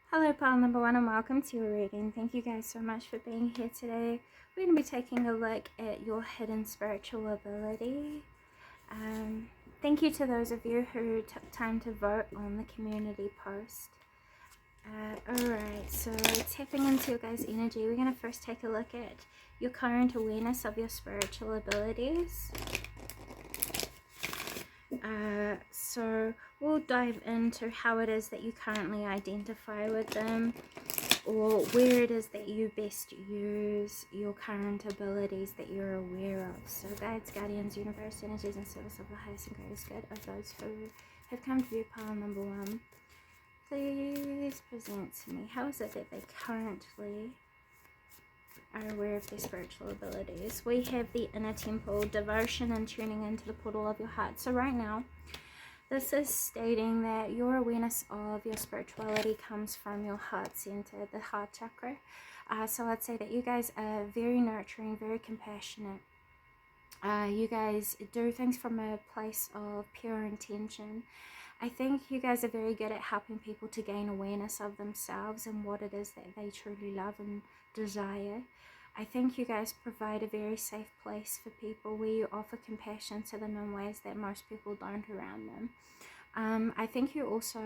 Hello, pile number one, and welcome to your reading. Thank you guys so much for being here today. We're going to be taking a look at your hidden spiritual ability. Thank you to those of you who took time to vote on the community post. Alright, so tapping into your guys' energy, we're going to first take a look at your current awareness of your spiritual abilities. So we'll dive into how it is that you currently identify with them, or where it is that you best use your current abilities that you're aware of. So guides, guardians, universe, energies, and service of the highest and greatest good of those who have come to view pile number one, please present to me how is it that they currently are aware of their spiritual abilities. We have the inner temple, devotion, and tuning into the portal of your heart. So right now, this is stating that your awareness of your spirituality comes from your heart center, the heart chakra. So I'd say that you guys are very nurturing, very compassionate. You guys do things from a place of pure intention. I think you guys are very good at helping people to gain awareness of themselves and what it is that they truly love and desire. I think you guys provide a very safe place for people where you offer compassion to them in ways that most people don't around them. I think you also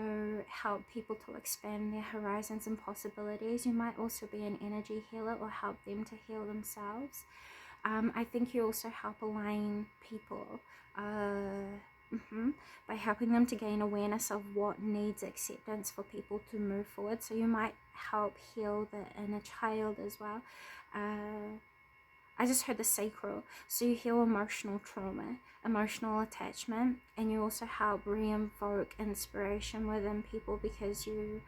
help people to expand their horizons and possibilities. You might also be an energy healer or help them to heal themselves. I think you also help align people by helping them to gain awareness of what needs acceptance for people to move forward. So you might help heal the inner child as well. I just heard the sacral. So you heal emotional trauma, emotional attachment, and you also help re-invoke inspiration within people because you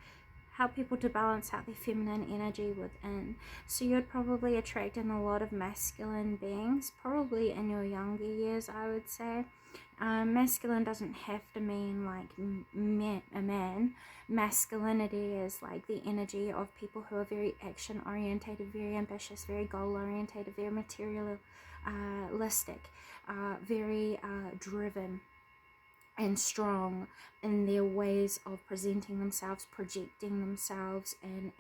help people to balance out their feminine energy within. So you'd probably attract in a lot of masculine beings, probably in your younger years, I would say. Masculine doesn't have to mean like a man. Masculinity is like the energy of people who are very action orientated, very ambitious, very goal orientated, very materialistic, very driven and strong in their ways of presenting themselves, projecting themselves, and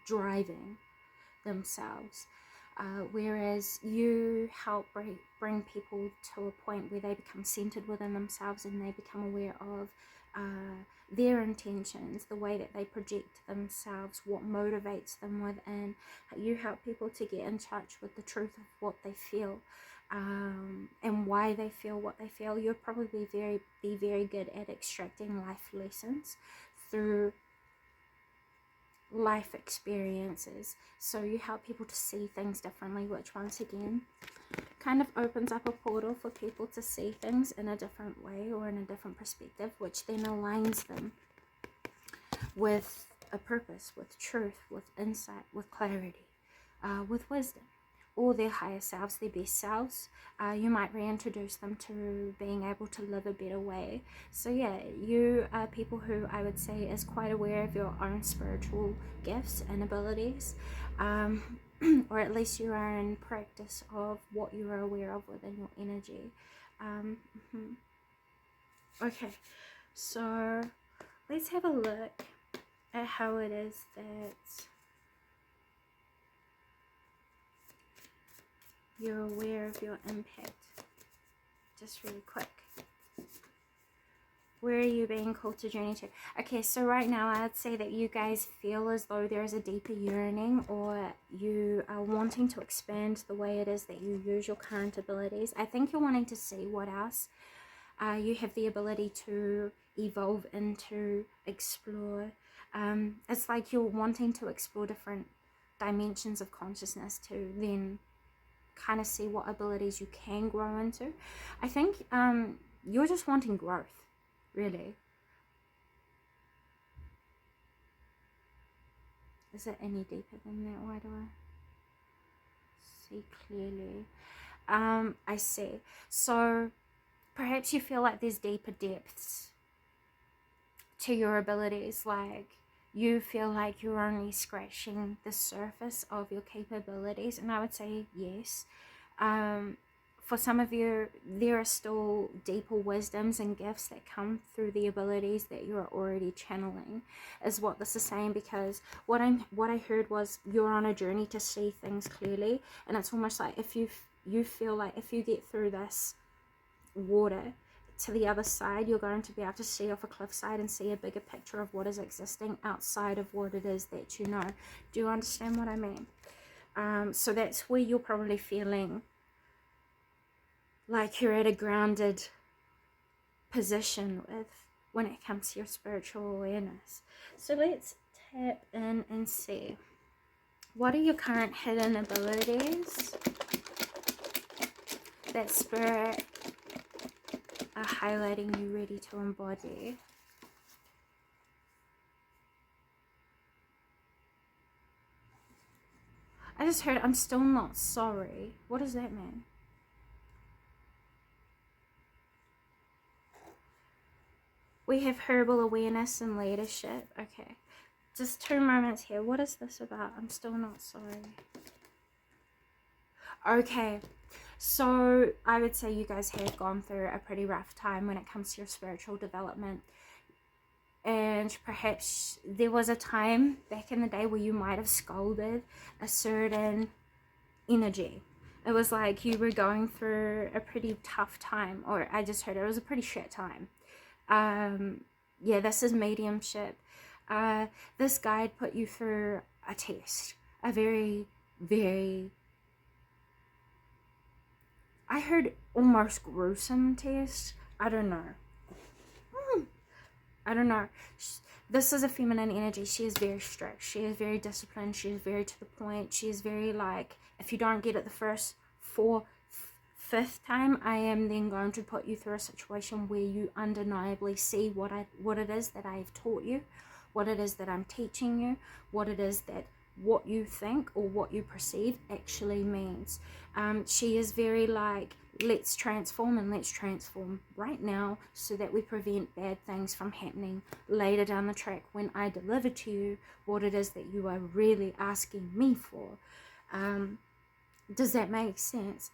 driving themselves. Whereas you help bring people to a point where they become centered within themselves and they become aware of their intentions, the way that they project themselves, what motivates them within. You help people to get in touch with the truth of what they feel, and why they feel what they feel. You'll probably be very good at extracting life lessons through life experiences. So you help people to see things differently, which once again kind of opens up a portal for people to see things in a different way or in a different perspective, which then aligns them with a purpose, with truth, with insight, with clarity, with wisdom, or their higher selves, their best selves. You might reintroduce them to being able to live a better way. So yeah, you are people who I would say is quite aware of your own spiritual gifts and abilities, or at least you are in practice of what you are aware of within your energy. Okay, so let's have a look at how it is that you're aware of your impact. Just really quick. Where are you being called to journey to? Okay, so right now I'd say that you guys feel as though there is a deeper yearning, or you are wanting to expand the way it is that you use your current abilities. I think you're wanting to see what else you have the ability to evolve into, explore. It's like you're wanting to explore different dimensions of consciousness to then kind of see what abilities you can grow into. I think you're just wanting growth, really. Is it any deeper than that? Why do I see clearly? I see. So perhaps you feel like there's deeper depths to your abilities, like you feel like you're only scratching the surface of your capabilities, and I would say yes. for some of you, there are still deeper wisdoms and gifts that come through the abilities that you're already channeling, is what this is saying. Because what I heard was you're on a journey to see things clearly, and it's almost like if you feel like if you get through this water to the other side, you're going to be able to see off a cliffside and see a bigger picture of what is existing outside of what it is that you know. Do you understand what I mean? So that's where you're probably feeling like you're at a grounded position with when it comes to your spiritual awareness. So let's tap in and see, what are your current hidden abilities that Spirit are highlighting you ready to embody? I just heard, I'm still not sorry. What does that mean? We have herbal awareness and leadership. Okay. Just 2 moments here. What is this about? I'm still not sorry. Okay. So I would say you guys have gone through a pretty rough time when it comes to your spiritual development. And perhaps there was a time back in the day where you might have scolded a certain energy. It was like you were going through a pretty tough time, or I just heard it was a pretty shit time. Yeah, this is mediumship. This guide put you through a test, a very, very, I heard almost gruesome test. I don't know. I don't know. This is a feminine energy. She is very strict. She is very disciplined. She is very to the point. She is very like, if you don't get it the first 5th time, I am then going to put you through a situation where you undeniably see what it is that I have taught you, what it is that I'm teaching you, what it is that what you think or what you perceive actually means. She is very like, let's transform, and let's transform right now so that we prevent bad things from happening later down the track when I deliver to you what it is that you are really asking me for. Does that make sense?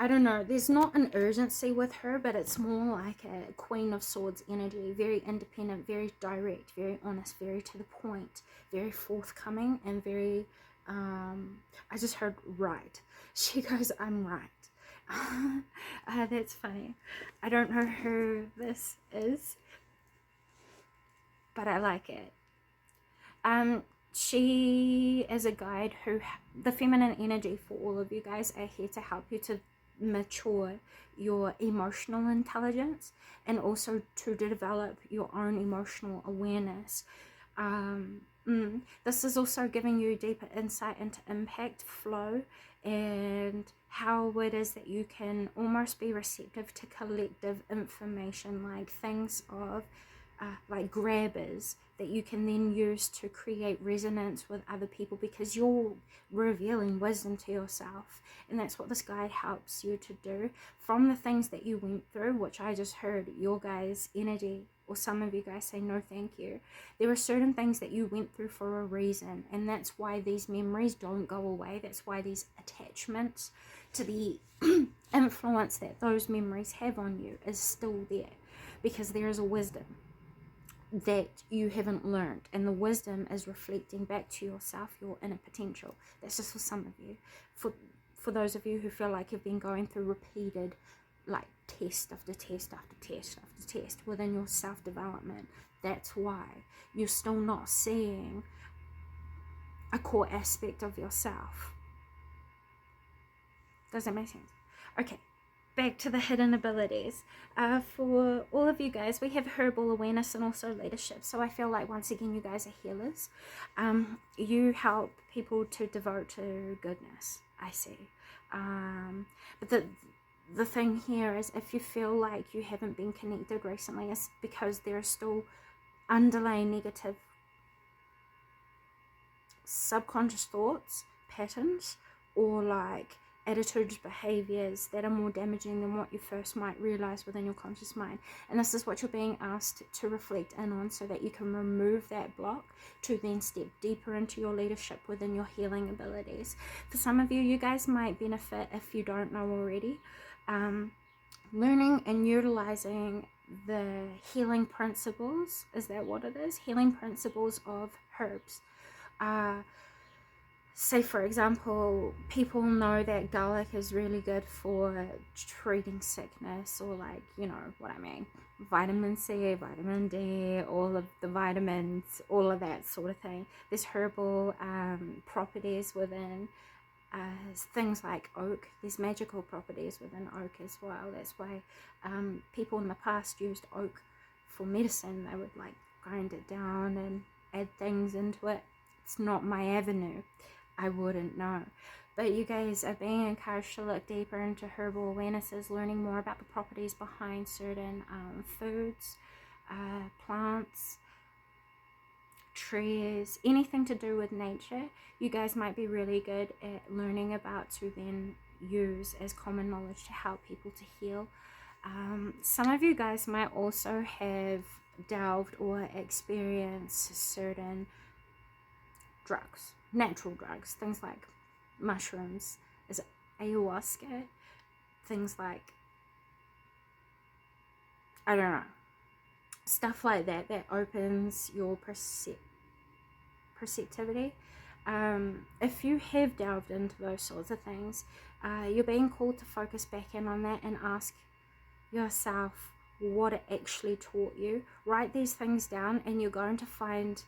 I don't know, there's not an urgency with her, but it's more like a Queen of Swords energy, very independent, very direct, very honest, very to the point, very forthcoming, and very, I just heard right. She goes, I'm right. That's funny. I don't know who this is, but I like it. She is a guide who, the feminine energy for all of you guys are here to help you to mature your emotional intelligence and also to develop your own emotional awareness. This is also giving you deeper insight into impact, flow, and how it is that you can almost be receptive to collective information, like things of like grabbers that you can then use to create resonance with other people, because you're revealing wisdom to yourself, and that's what this guide helps you to do from the things that you went through, which I just heard your guys' energy, or some of you guys say no thank you. There are certain things that you went through for a reason, and that's why these memories don't go away. That's why these attachments to the influence that those memories have on you is still there, because there is a wisdom that you haven't learned, and the wisdom is reflecting back to yourself your inner potential. That's just for some of you. For those of you who feel like you've been going through repeated like test after test after test after test within your self-development, that's why you're still not seeing a core aspect of yourself. Does that make sense? Okay, back to the hidden abilities. For all of you guys, we have herbal awareness and also leadership. So I feel like once again you guys are healers. You help people to devote to goodness, I see. But the thing here is, if you feel like you haven't been connected recently, it's because there are still underlying negative subconscious thoughts, patterns, or like attitudes, behaviors that are more damaging than what you first might realize within your conscious mind. And this is what you're being asked to reflect in on, so that you can remove that block to then step deeper into your leadership within your healing abilities. For some of you, you guys might benefit, if you don't know already, learning and utilizing the healing principles. Is that what it is? Healing principles of herbs. Say for example, people know that garlic is really good for treating sickness, or like, you know what I mean, vitamin C, vitamin D, all of the vitamins, all of that sort of thing. There's herbal properties within things like oak. There's magical properties within oak as well. That's why people in the past used oak for medicine. They would like grind it down and add things into it. It's not my avenue. I wouldn't know. But you guys are being encouraged to look deeper into herbal awarenesses, learning more about the properties behind certain foods, plants, trees, anything to do with nature. You guys might be really good at learning about to then use as common knowledge to help people to heal. Some of you guys might also have delved or experienced certain drugs, natural drugs, things like mushrooms, is ayahuasca, things like, I don't know, stuff like that opens your perceptivity. If you have delved into those sorts of things, you're being called to focus back in on that and ask yourself what it actually taught you. Write these things down, and you're going to find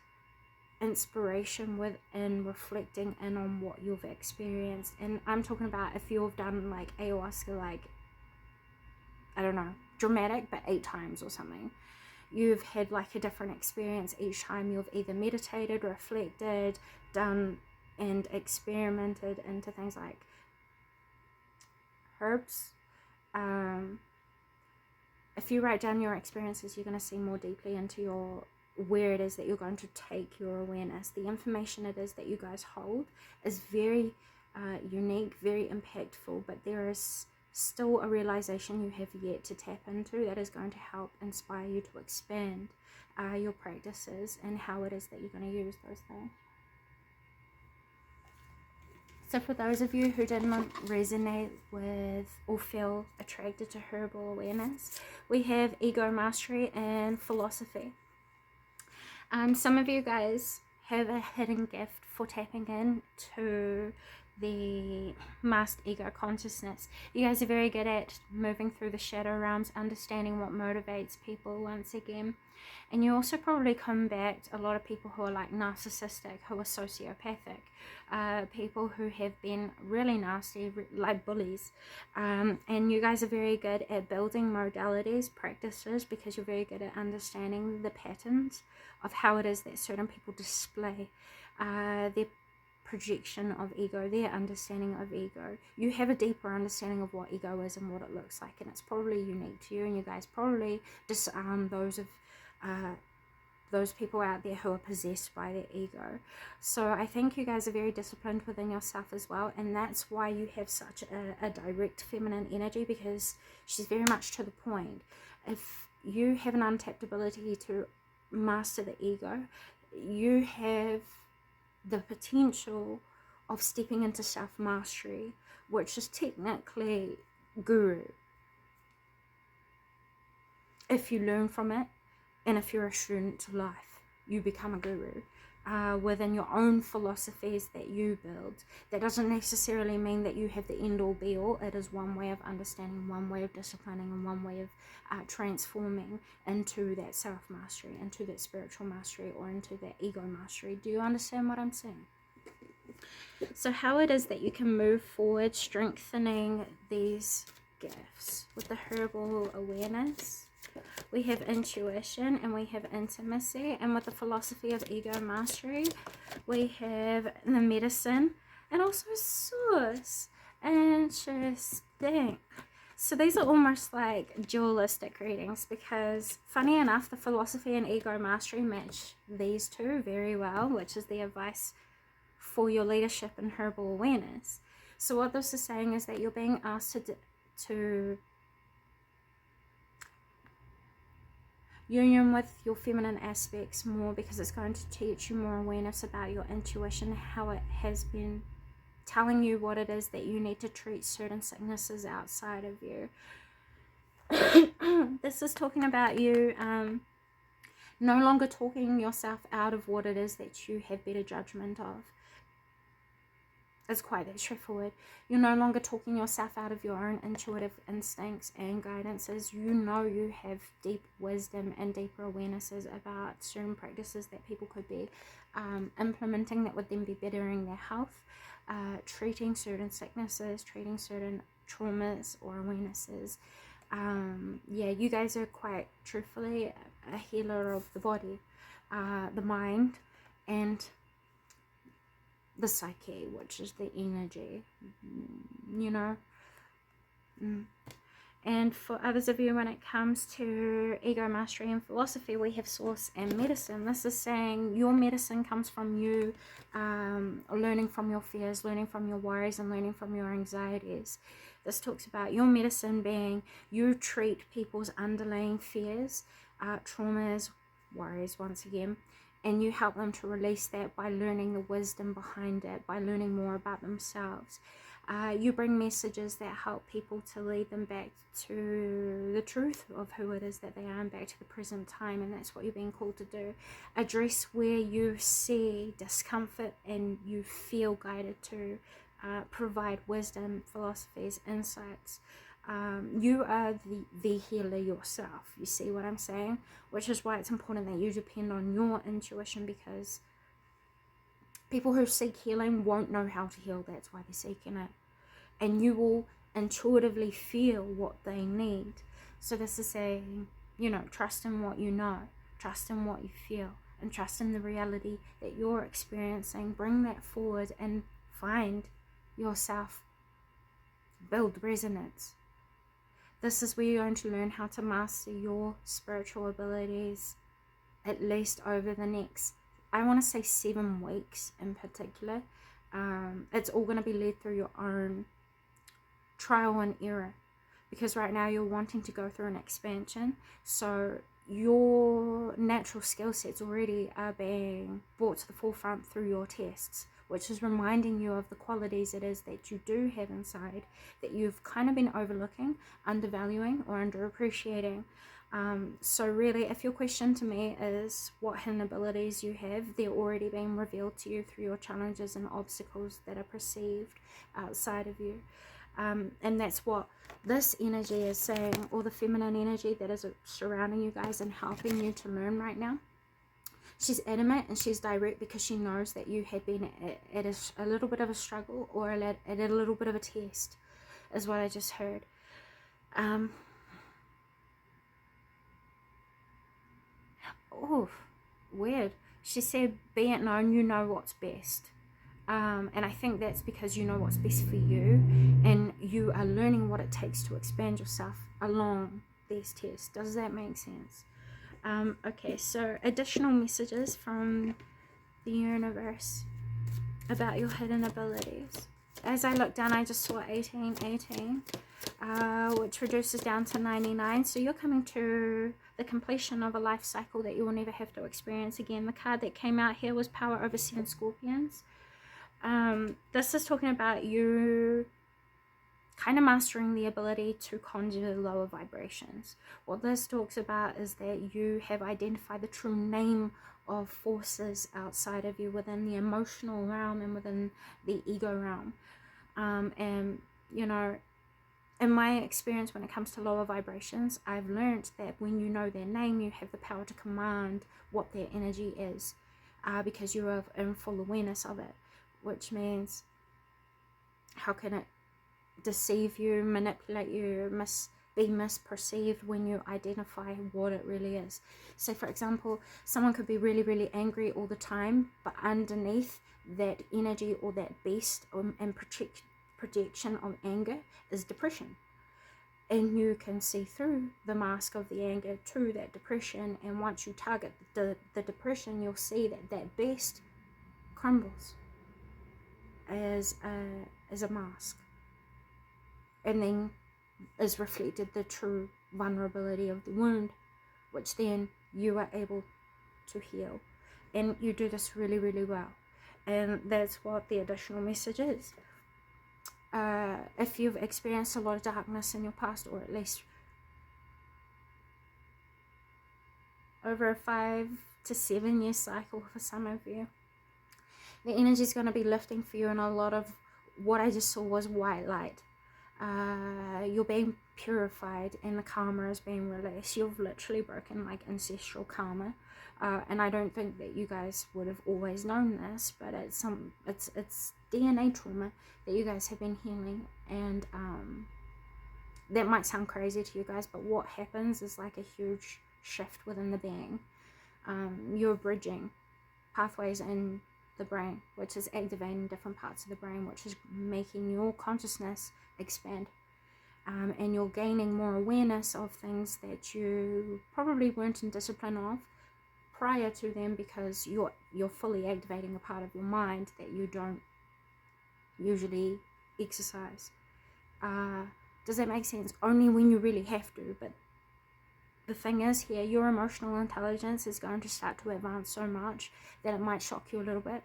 inspiration within reflecting in on what you've experienced. And I'm talking about if you've done like ayahuasca, like, I don't know, dramatic, but 8 times or something. You've had like a different experience each time. You've either meditated, reflected, done and experimented into things like herbs. If you write down your experiences, you're going to see more deeply into where it is that you're going to take your awareness. The information it is that you guys hold is very unique, very impactful, but there is still a realization you have yet to tap into that is going to help inspire you to expand your practices and how it is that you're going to use those things. So for those of you who didn't resonate with or feel attracted to herbal awareness, we have ego mastery and philosophy. Some of you guys have a hidden gift for tapping in to the masked ego consciousness. You guys are very good at moving through the shadow realms, understanding what motivates people once again. And you also probably combat a lot of people who are like narcissistic, who are sociopathic, people who have been really nasty, like bullies. And you guys are very good at building modalities, practices, because you're very good at understanding the patterns of how it is that certain people display their projection of ego, their understanding of ego. You have a deeper understanding of what ego is and what it looks like, and it's probably unique to you, and you guys probably disarm those people out there who are possessed by their ego. So I think you guys are very disciplined within yourself as well, and that's why you have such a direct feminine energy, because she's very much to the point. If you have an untapped ability to master the ego, you have the potential of stepping into self-mastery, which is technically guru if you learn from it, and if you're a student to life, you become a guru within your own philosophies that you build. That doesn't necessarily mean that you have the end-all be-all. It is one way of understanding, one way of disciplining, and one way of transforming into that self-mastery, into that spiritual mastery, or into that ego mastery. Do you understand what I'm saying? So how it is that you can move forward strengthening these gifts with the herbal awareness. We have intuition and we have intimacy, and with the philosophy of ego mastery, we have the medicine and also source. Interesting. So these are almost like dualistic readings, because funny enough, the philosophy and ego mastery match these two very well, which is the advice for your leadership in herbal awareness. So what this is saying is that you're being asked to union with your feminine aspects more, because it's going to teach you more awareness about your intuition, how it has been telling you what it is that you need to treat certain sicknesses outside of you. This is talking about you no longer talking yourself out of what it is that you have better judgment of. It's quite that straightforward. You're no longer talking yourself out of your own intuitive instincts and guidances. You know you have deep wisdom and deeper awarenesses about certain practices that people could be implementing that would then be bettering their health, treating certain sicknesses, treating certain traumas or awarenesses. Yeah, you guys are quite truthfully a healer of the body, the mind, and the psyche, which is the energy, you know. And for others of you, when it comes to ego mastery and philosophy, we have source and medicine. This is saying your medicine comes from you learning from your fears, learning from your worries, and learning from your anxieties. This talks about your medicine being you treat people's underlying fears, traumas, worries, once again, and you help them to release that by learning the wisdom behind it, by learning more about themselves. You bring messages that help people to lead them back to the truth of who it is that they are and back to the present time, and that's what you're being called to do. Address where you see discomfort and you feel guided to provide wisdom, philosophies, insights. You are the healer yourself. You see what I'm saying? Which is why it's important that you depend on your intuition, because people who seek healing won't know how to heal. That's why they're seeking it. And you will intuitively feel what they need. So this is saying, you know, trust in what you know, trust in what you feel, and trust in the reality that you're experiencing. Bring that forward and find yourself. Build resonance. This is where you're going to learn how to master your spiritual abilities, at least over the next, I want to say 7 weeks in particular. It's all going to be led through your own trial and error, because right now you're wanting to go through an expansion. So your natural skill sets already are being brought to the forefront through your tests, which is reminding you of the qualities it is that you do have inside that you've kind of been overlooking, undervaluing, or underappreciating. So really, if your question to me is what hidden abilities you have, they're already being revealed to you through your challenges and obstacles that are perceived outside of you. And that's what this energy is saying, or the feminine energy that is surrounding you guys and helping you to learn right now. She's adamant and she's direct because she knows that you had been at a little bit of a struggle, or at a little bit of a test, is what I just heard. Oh, weird. She said, be it known you know what's best. And I think that's because you know what's best for you, and you are learning what it takes to expand yourself along these tests. Does that make sense? Okay, so additional messages from the universe about your hidden abilities. As I look down, I just saw 1818, which reduces down to 99. So you're coming to the completion of a life cycle that you will never have to experience again. The card that came out here was Power over 7 Scorpions. This is talking about you kind of mastering the ability to conjure lower vibrations. What this talks about is that you have identified the true name of forces outside of you, within the emotional realm and within the ego realm. And you know, in my experience, when it comes to lower vibrations, I've learned that when you know their name, you have the power to command what their energy is, because you are in full awareness of it. Which means, how can it deceive you, manipulate you, be misperceived when you identify what it really is? So for example, someone could be really, really angry all the time, but underneath that energy or that beast and projection of anger is depression. And you can see through the mask of the anger to that depression, and once you target the depression, you'll see that beast crumbles as a mask, and then is reflected the true vulnerability of the wound, which then you are able to heal. And you do this really, really well, and that's what the additional message is. if you've experienced a lot of darkness in your past, or at least over a 5 to 7 year cycle for some of you, the energy is going to be lifting for you, and a lot of what I just saw was white light. You're being purified and the karma is being released. You've literally broken like ancestral karma, and I don't think that you guys would have always known this, but it's DNA trauma that you guys have been healing. And that might sound crazy to you guys, but what happens is like a huge shift within the being. You're bridging pathways in the brain, which is activating different parts of the brain, which is making your consciousness expand, and you're gaining more awareness of things that you probably weren't in discipline of prior to them, because you're fully activating a part of your mind that you don't usually exercise. Does that make sense? Only when you really have to. But the thing is here, your emotional intelligence is going to start to advance so much that it might shock you a little bit.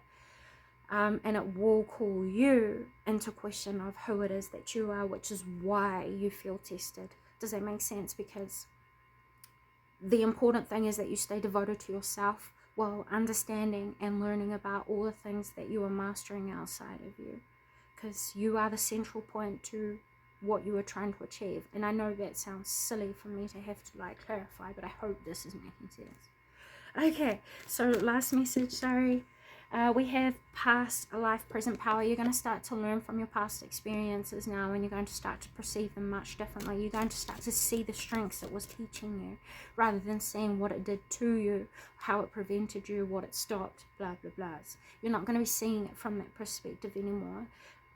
And it will call you into question of who it is that you are, which is why you feel tested. Does that make sense? Because the important thing is that you stay devoted to yourself while understanding and learning about all the things that you are mastering outside of you. Because you are the central point to what you are trying to achieve. And I know that sounds silly for me to have to like clarify, but I hope this is making sense. Okay, so last message, sorry. We have past, life, present power. You're going to start to learn from your past experiences now, and you're going to start to perceive them much differently. You're going to start to see the strengths it was teaching you, rather than seeing what it did to you, how it prevented you, what it stopped, blah, blah, blahs. You're not going to be seeing it from that perspective anymore,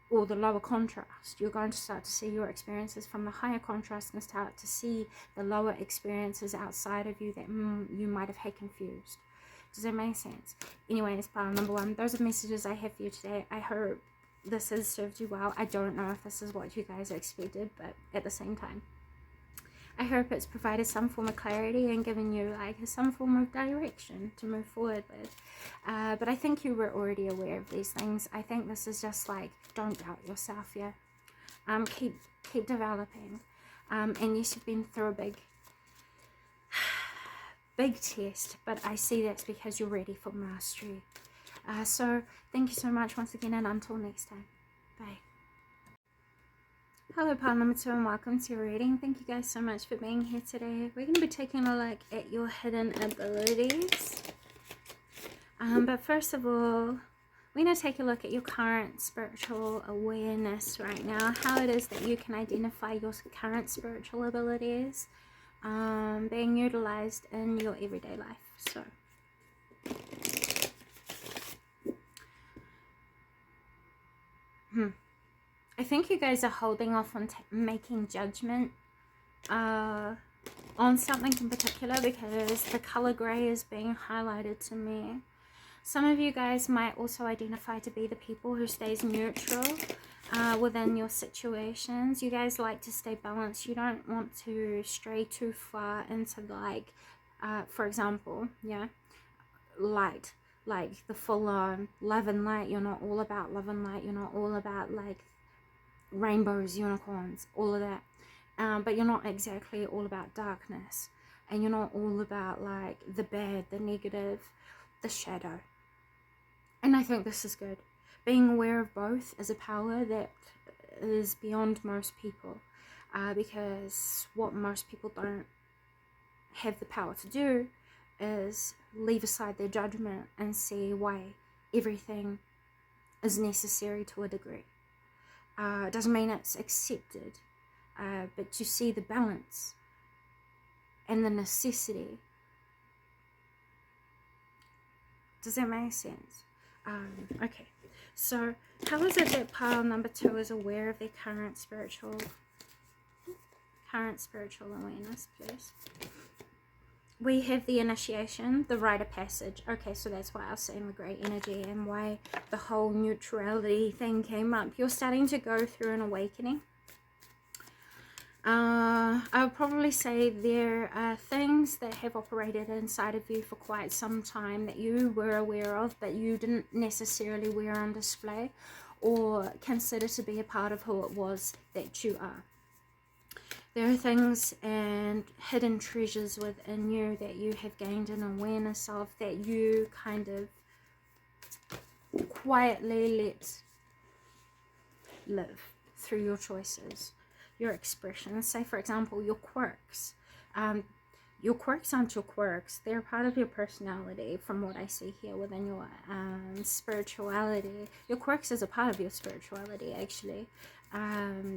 or the lower contrast. You're going to start to see your experiences from the higher contrast and start to see the lower experiences outside of you that you might have had confused. Does that make sense? Anyway, it's pile number 1. Those are messages I have for you today. I hope this has served you well. I don't know if this is what you guys expected, but at the same time, I hope it's provided some form of clarity and given you like some form of direction to move forward with. But I think you were already aware of these things. I think this is just like, don't doubt yourself, yeah. Keep developing. And yes, you've been through a big test, but I see that's because you're ready for mastery. So thank you so much once again, and until next time, bye. Hello, pile number 2, and welcome to your reading. Thank you guys so much for being here today. We're going to be taking a look at your hidden abilities. But first of all, we're going to take a look at your current spiritual awareness right now, how it is that you can identify your current spiritual abilities being utilized in your everyday life. So I think you guys are holding off on making judgment on something in particular, because the color gray is being highlighted to me. Some of you guys might also identify to be the people who stays neutral within your situations. You guys like to stay balanced. You don't want to stray too far into like, for example, yeah, light, like the full-on love and light. You're not all about love and light. You're not all about like rainbows, unicorns, all of that. But you're not exactly all about darkness, and you're not all about like the bad, the negative, the shadow. And I think this is good. Being aware of both is a power that is beyond most people, because what most people don't have the power to do is leave aside their judgment and see why everything is necessary to a degree. It doesn't mean it's accepted, but you see the balance and the necessity. Does that make sense? Okay, so how is it that pile number 2 is aware of their current spiritual awareness, please? We have the initiation, the rite of passage. Okay, so that's why I was saying the great energy and why the whole neutrality thing came up. You're starting to go through an awakening. I would probably say there are things that have operated inside of you for quite some time that you were aware of, but you didn't necessarily wear on display, or consider to be a part of who it was that you are. There are things and hidden treasures within you that you have gained an awareness of, that you kind of quietly let live through your choices, your expressions. Say, for example, your quirks. Your quirks aren't your quirks. They're part of your personality, from what I see here within your spirituality. Your quirks is a part of your spirituality, actually.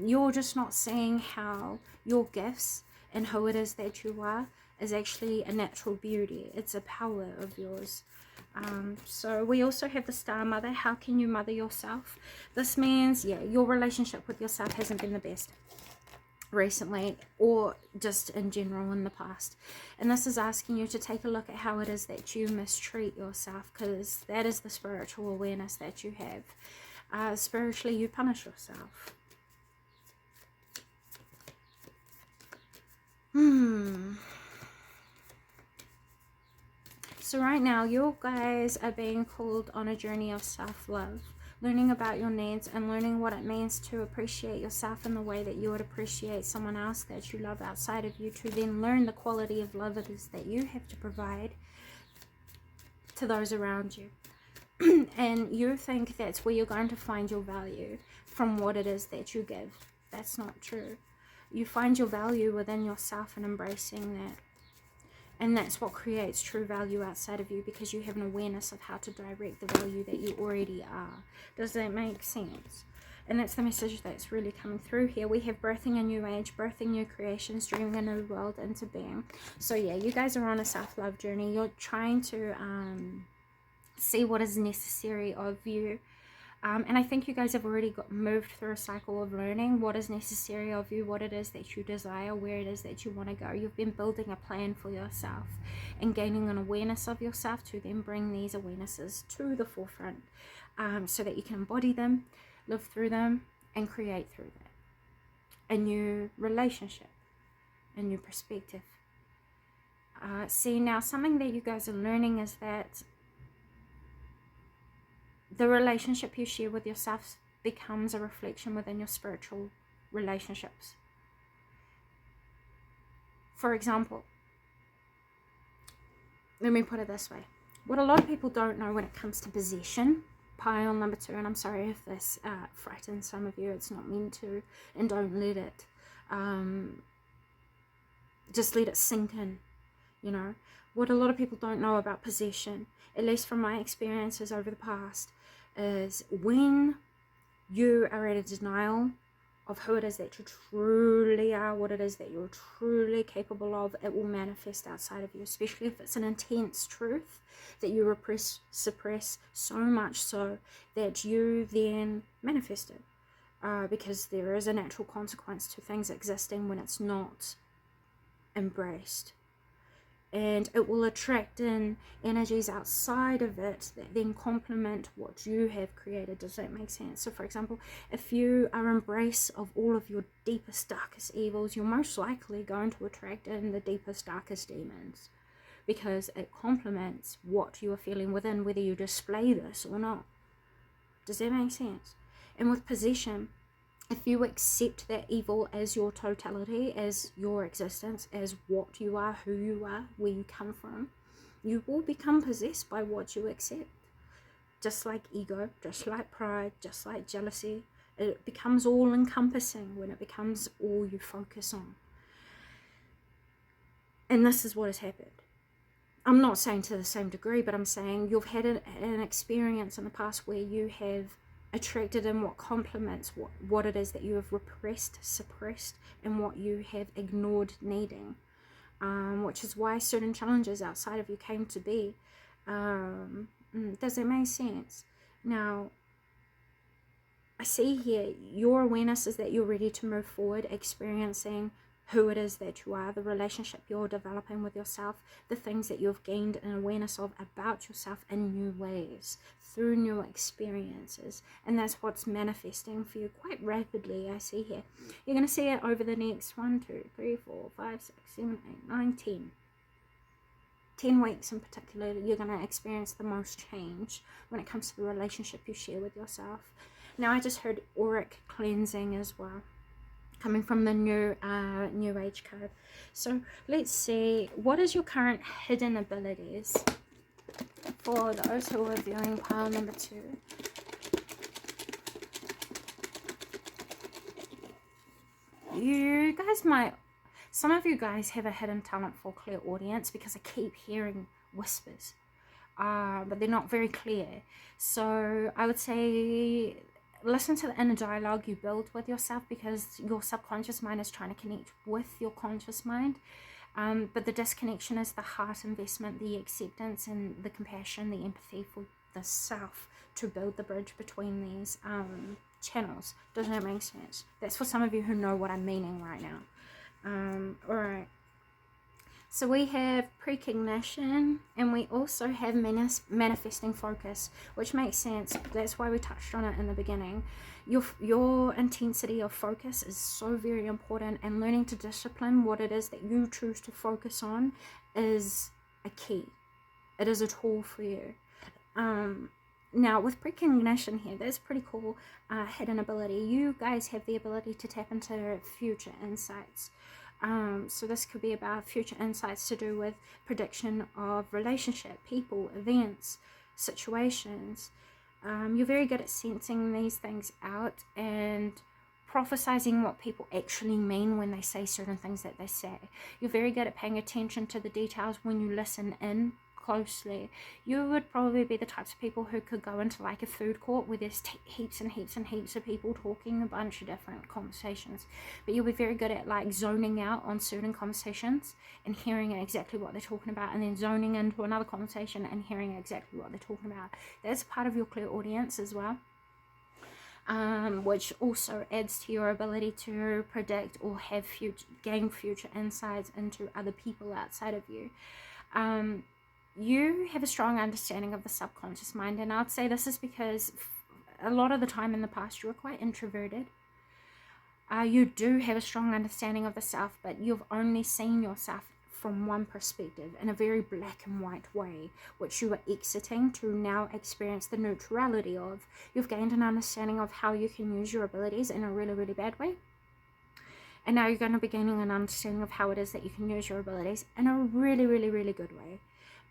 You're just not seeing how your gifts and who it is that you are is actually a natural beauty. It's a power of yours. So we also have the Star Mother. How can you mother yourself? This means, yeah, your relationship with yourself hasn't been the best recently, or just in general in the past, and this is asking you to take a look at how it is that you mistreat yourself, because that is the spiritual awareness that you have. Spiritually, you punish yourself. So right now, you guys are being called on a journey of self-love, learning about your needs and learning what it means to appreciate yourself in the way that you would appreciate someone else that you love outside of you, to then learn the quality of love it is that you have to provide to those around you. And you think that's where you're going to find your value from what it is that you give. That's not true. You find your value within yourself and embracing that. And that's what creates true value outside of you, because you have an awareness of how to direct the value that you already are. Does that make sense? And that's the message that's really coming through here. We have birthing a new age, birthing new creations, dreaming a new world into being. So yeah, you guys are on a self-love journey. You're trying to see what is necessary of you. And I think you guys have already moved through a cycle of learning what is necessary of you, what it is that you desire, where it is that you want to go. You've been building a plan for yourself and gaining an awareness of yourself to then bring these awarenesses to the forefront, so that you can embody them, live through them, and create through that. A new relationship, a new perspective. See, now something that you guys are learning is that the relationship you share with yourself becomes a reflection within your spiritual relationships. For example, let me put it this way. What a lot of people don't know when it comes to possession, pile number 2, and I'm sorry if this frightens some of you, it's not meant to, and don't let it, just let it sink in, you know. What a lot of people don't know about possession, at least from my experiences over the past, is when you are at a denial of who it is that you truly are, what it is that you're truly capable of, it will manifest outside of you, especially if it's an intense truth that you repress, suppress so much so that you then manifest it, because there is a natural consequence to things existing when it's not embraced. And it will attract in energies outside of it that then complement what you have created. Does that make sense? So for example, if you are embrace of all of your deepest, darkest evils, you're most likely going to attract in the deepest, darkest demons, because it complements what you are feeling within, whether you display this or not. Does that make sense? And with possession, if you accept that evil as your totality, as your existence, as what you are, who you are, where you come from, you will become possessed by what you accept. Just like ego, just like pride, just like jealousy, it becomes all-encompassing when it becomes all you focus on. And this is what has happened. I'm not saying to the same degree, but I'm saying you've had an experience in the past where you have attracted in what complements what it is that you have repressed, suppressed, and what you have ignored needing, which is why certain challenges outside of you came to be. Does that make sense? Now, I see here your awareness is that you're ready to move forward, experiencing who it is that you are, the relationship you're developing with yourself, the things that you've gained an awareness of about yourself in new ways, through new experiences. And that's what's manifesting for you quite rapidly, I see here. You're going to see it over the next 1, 2, 3, 4, 5, 6, 7, 8, 9, 10. 10 weeks in particular, you're going to experience the most change when it comes to the relationship you share with yourself. Now I just heard auric cleansing as well, coming from the new age card. So let's see, what is your current hidden abilities for those who are viewing pile number 2? You guys might, some of you guys have a hidden talent for clairaudience, because I keep hearing whispers, but they're not very clear. So I would say listen to the inner dialogue you build with yourself, because your subconscious mind is trying to connect with your conscious mind. But the disconnection is the heart investment, the acceptance and the compassion, the empathy for the self to build the bridge between these channels. Doesn't that make sense? That's for some of you who know what I'm meaning right now. Alright. So we have precognition, and we also have manifesting focus, which makes sense. That's why we touched on it in the beginning. Your intensity of focus is so very important, and learning to discipline what it is that you choose to focus on is a key. It is a tool for you. Now with precognition here, that's pretty cool hidden ability. You guys have the ability to tap into future insights. So this could be about future insights to do with prediction of relationship, people, events, situations. You're very good at sensing these things out and prophesizing what people actually mean when they say certain things that they say. You're very good at paying attention to the details when you listen in closely. You would probably be the types of people who could go into like a food court where there's heaps and heaps and heaps of people talking a bunch of different conversations, but you'll be very good at like zoning out on certain conversations and hearing exactly what they're talking about, and then zoning into another conversation and hearing exactly what they're talking about. That's part of your clairaudience as well, which also adds to your ability to predict or have gain future insights into other people outside of you. You have a strong understanding of the subconscious mind, and I'd say this is because a lot of the time in the past you were quite introverted. You do have a strong understanding of the self, but you've only seen yourself from one perspective in a very black and white way, which you are exiting to now experience the neutrality of. You've gained an understanding of how you can use your abilities in a really, really bad way. And now you're going to be gaining an understanding of how it is that you can use your abilities in a really, really, really good way.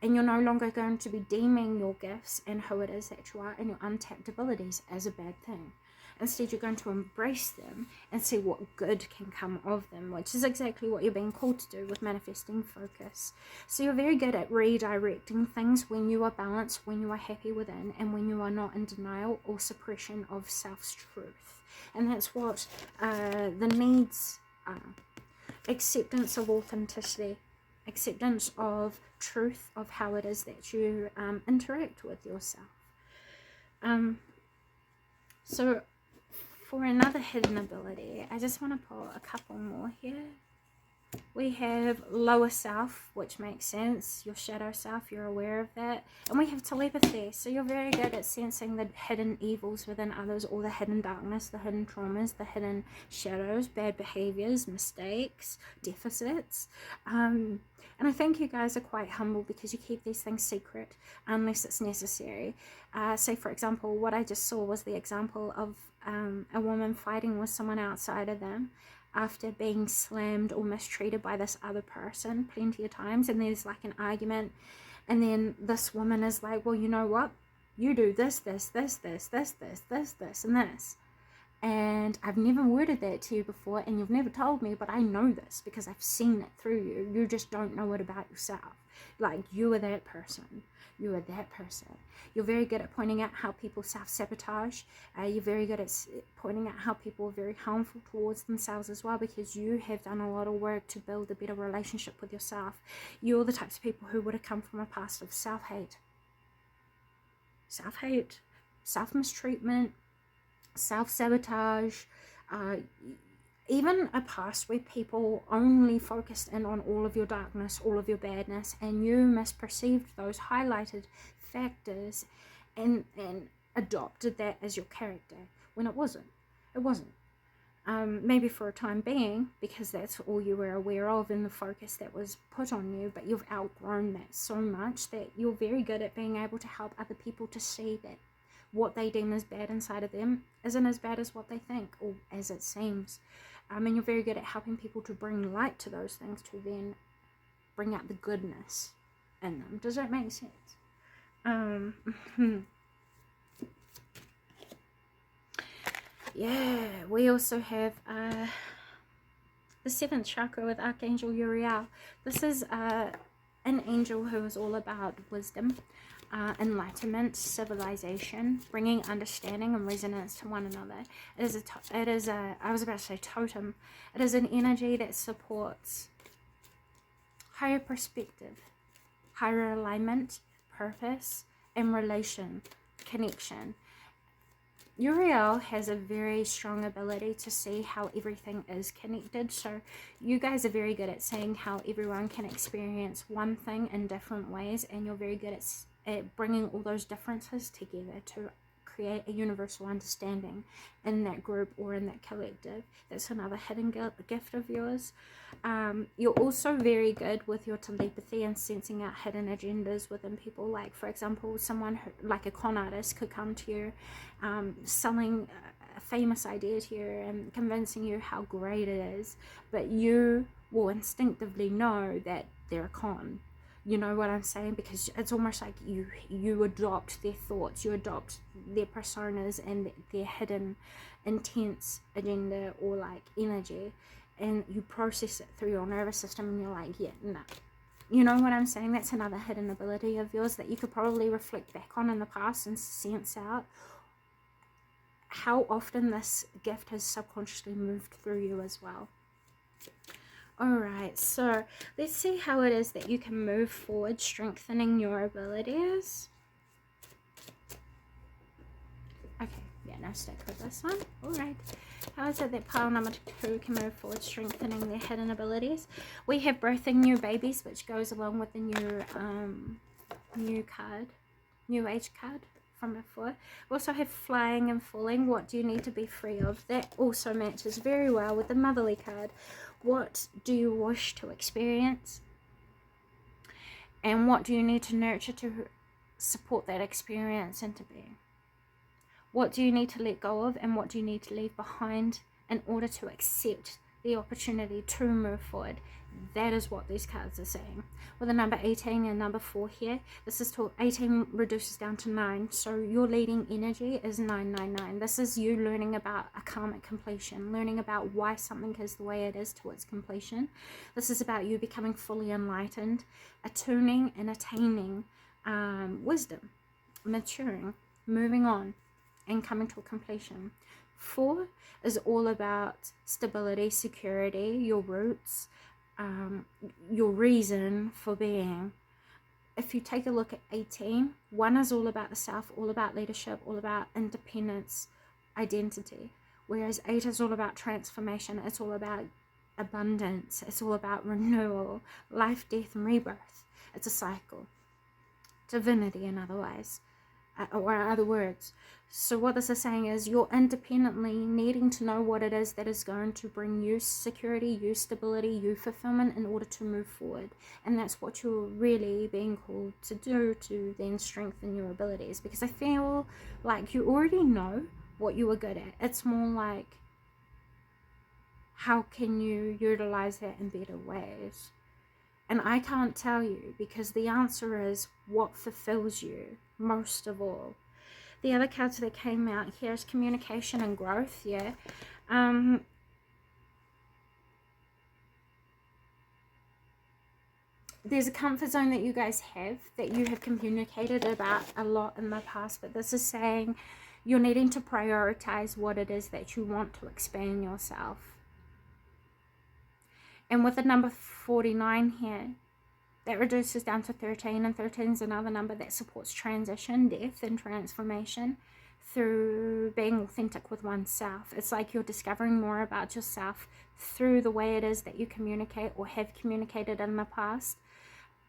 And you're no longer going to be deeming your gifts and who it is that you are and your untapped abilities as a bad thing. Instead, you're going to embrace them and see what good can come of them, which is exactly what you're being called to do with manifesting focus. So you're very good at redirecting things when you are balanced, when you are happy within, and when you are not in denial or suppression of self's truth. And that's what the needs are. Acceptance of authenticity. Acceptance of truth of how it is that you interact with yourself. So for another hidden ability, I just want to pull a couple more here. We have lower self, which makes sense. Your shadow self, you're aware of that. And we have telepathy. So you're very good at sensing the hidden evils within others, or the hidden darkness, the hidden traumas, the hidden shadows, bad behaviors, mistakes, deficits. And I think you guys are quite humble because you keep these things secret unless it's necessary. Say, for example, what I just saw was the example of a woman fighting with someone outside of them after being slammed or mistreated by this other person plenty of times, and there's like an argument, and then this woman is like, well, you know what, you do this, and this, and I've never worded that to you before, and you've never told me, but I know this because I've seen it through you. You just don't know it about yourself. Like, you are that person. You are that person. You're very good at pointing out how people self-sabotage. You're very good at pointing out how people are very harmful towards themselves as well, because you have done a lot of work to build a better relationship with yourself. You're the types of people who would have come from a past of self-hate, self-mistreatment, self-sabotage, even a past where people only focused in on all of your darkness, all of your badness, and you misperceived those highlighted factors and adopted that as your character when it wasn't. Maybe for a time being, because that's all you were aware of in the focus that was put on you, but you've outgrown that so much that you're very good at being able to help other people to see that what they deem as bad inside of them isn't as bad as what they think or as it seems. And you're very good at helping people to bring light to those things, to then bring out the goodness in them. Does that make sense? Yeah, we also have the 7th chakra with Archangel Uriel. This is an angel who is all about wisdom, enlightenment, civilization, bringing understanding and resonance to one another. It is a I was about to say totem. It is an energy that supports higher perspective, higher alignment, purpose, and connection. Uriel has a very strong ability to see how everything is connected. So you guys are very good at seeing how everyone can experience one thing in different ways, and you're very good at bringing all those differences together to create a universal understanding in that group or in that collective. That's another hidden gift of yours. You're also very good with your telepathy and sensing out hidden agendas within people. Like, for example, someone who, like a con artist, could come to you selling a famous idea to you and convincing you how great it is, but you will instinctively know that they're a con. You know what I'm saying? Because it's almost like you adopt their thoughts, you adopt their personas and their hidden intense agenda or like energy, and you process it through your nervous system, and you're like, yeah, no. You know what I'm saying? That's another hidden ability of yours that you could probably reflect back on in the past and sense out how often this gift has subconsciously moved through you as well. Alright, so let's see how it is that you can move forward, strengthening your abilities. Okay, yeah, now stick with this one. Alright, how is it that pile number 2 can move forward, strengthening their hidden abilities? We have birthing new babies, which goes along with the new age card from before. We also have flying and falling. What do you need to be free of? That also matches very well with the motherly card. What do you wish to experience? And what do you need to nurture to support that experience into being? What do you need to let go of, and what do you need to leave behind in order to accept the opportunity to move forward? That is what these cards are saying. With the number 18 and number 4 here, this is 18 reduces down to 9. So your leading energy is 999. This is you learning about a karmic completion, learning about why something is the way it is to its completion. This is about you becoming fully enlightened, attuning and attaining wisdom, maturing, moving on, and coming to a completion. 4 is all about stability, security, your roots, your reason for being. If you take a look at 18, 1 is all about the self, all about leadership, all about independence, identity, whereas 8 is all about transformation. It's all about abundance. It's all about renewal, life, death, and rebirth. It's a cycle, divinity in other ways, or in other words. So what this is saying is you're independently needing to know what it is that is going to bring you security, you stability, you fulfillment in order to move forward. And that's what you're really being called to do, to then strengthen your abilities. Because I feel like you already know what you are good at. It's more like, how can you utilize that in better ways? And I can't tell you, because the answer is what fulfills you most of all. The other cards that came out here is communication and growth, yeah. There's a comfort zone that you guys have that you have communicated about a lot in the past, but this is saying you're needing to prioritize what it is that you want to expand yourself. And with the number 49 here, that reduces down to 13, and 13 is another number that supports transition, death, and transformation through being authentic with oneself. It's like you're discovering more about yourself through the way it is that you communicate or have communicated in the past.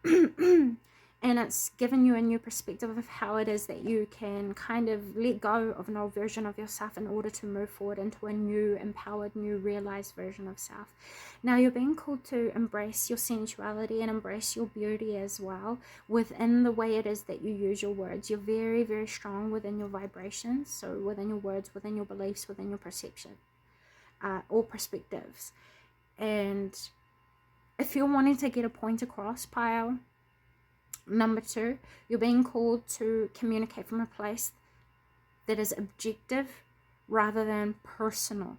And And it's given you a new perspective of how it is that you can kind of let go of an old version of yourself in order to move forward into a new, empowered, new, realized version of self. Now you're being called to embrace your sensuality and embrace your beauty as well within the way it is that you use your words. You're very, very strong within your vibrations, so within your words, within your beliefs, within your perception, or perspectives. And if you're wanting to get a point across, pile number 2, you're being called to communicate from a place that is objective rather than personal.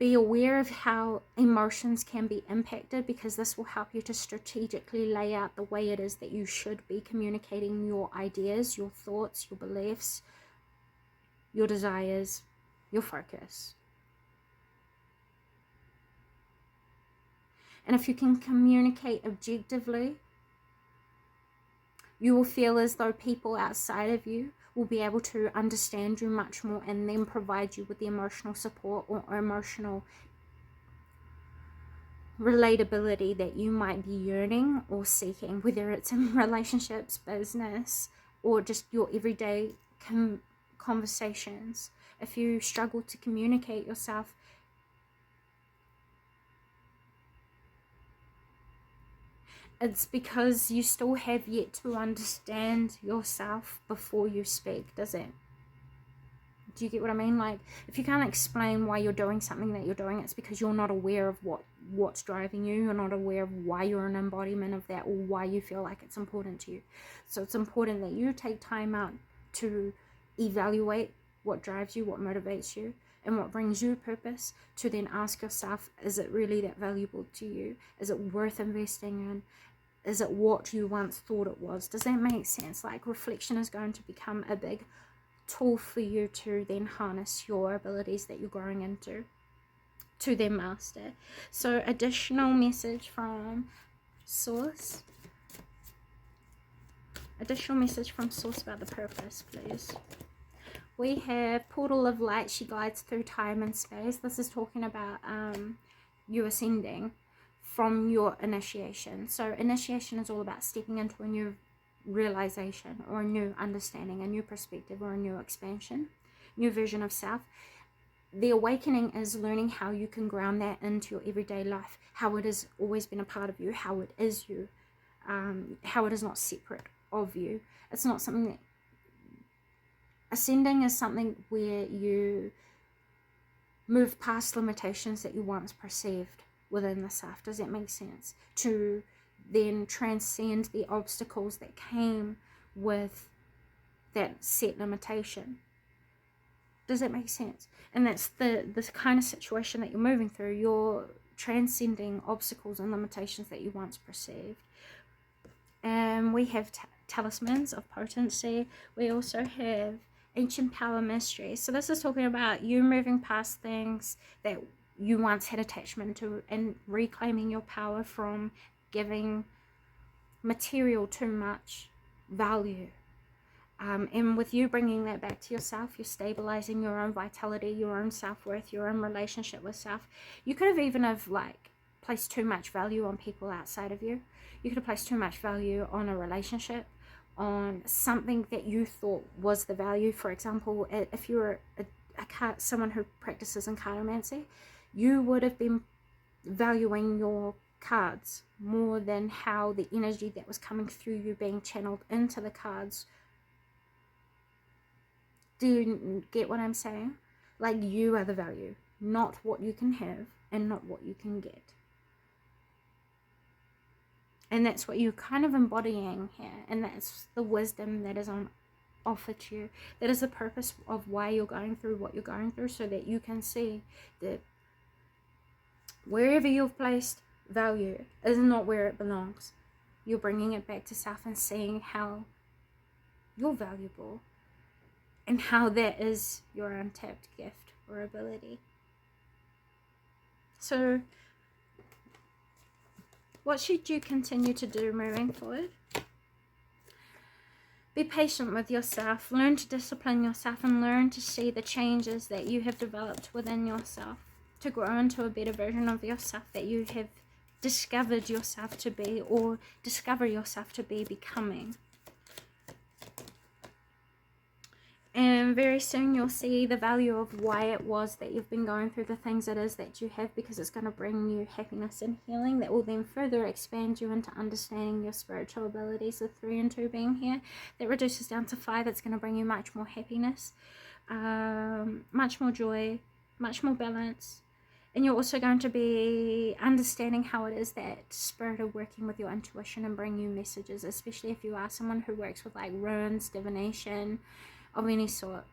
Be aware of how emotions can be impacted, because this will help you to strategically lay out the way it is that you should be communicating your ideas, your thoughts, your beliefs, your desires, your focus. And if you can communicate objectively, you will feel as though people outside of you will be able to understand you much more and then provide you with the emotional support or emotional relatability that you might be yearning or seeking, whether it's in relationships, business, or just your everyday conversations. If you struggle to communicate yourself, it's because you still have yet to understand yourself before you speak, does it? Do you get what I mean? Like, if you can't explain why you're doing something that you're doing, it's because you're not aware of what's driving you. You're not aware of why you're an embodiment of that, or why you feel like it's important to you. So it's important that you take time out to evaluate what drives you, what motivates you, and what brings you purpose, to then ask yourself, is it really that valuable to you? Is it worth investing in? Is it what you once thought it was? Does that make sense? Like, reflection is going to become a big tool for you to then harness your abilities that you're growing into, to then master. So, additional message from Source. Additional message from Source about the purpose, please. We have Portal of Light. She guides through time and space. This is talking about you ascending from your initiation. So initiation is all about stepping into a new realization, or a new understanding, a new perspective, or a new expansion, new version of self. The awakening is learning how you can ground that into your everyday life, how it has always been a part of you, how it is you, how it is not separate of you. It's not something that... Ascending is something where you move past limitations that you once perceived within the self. Does that make sense? To then transcend the obstacles that came with that set limitation. Does that make sense? And that's this kind of situation that you're moving through. You're transcending obstacles and limitations that you once perceived. And we have talismans of potency. We also have ancient power mysteries. So this is talking about you moving past things that you once had attachment to, and reclaiming your power from giving material too much value. And with you bringing that back to yourself, you're stabilizing your own vitality, your own self-worth, your own relationship with self. You could have even placed too much value on people outside of you. You could have placed too much value on a relationship, on something that you thought was the value. For example, if you're someone who practices in cartomancy, you would have been valuing your cards more than how the energy that was coming through you being channeled into the cards. Do you get what I'm saying? Like, you are the value, not what you can have and not what you can get. And that's what you're kind of embodying here, and that's the wisdom that is on offer to you. That is the purpose of why you're going through what you're going through, so that you can see that wherever you've placed value is not where it belongs. You're bringing it back to self and seeing how you're valuable and how that is your untapped gift or ability. So what should you continue to do moving forward? Be patient with yourself. Learn to discipline yourself and learn to see the changes that you have developed within yourself, to grow into a better version of yourself that you have discovered yourself to be, or discover yourself to be becoming. And very soon you'll see the value of why it was that you've been going through the things it is that you have, because it's going to bring you happiness and healing that will then further expand you into understanding your spiritual abilities. With 3 and 2 being here, that reduces down to 5. It's going to bring you much more happiness, much more joy, much more balance. And you're also going to be understanding how it is that spirit are working with your intuition and bring you messages, especially if you are someone who works with like runes, divination of any sort.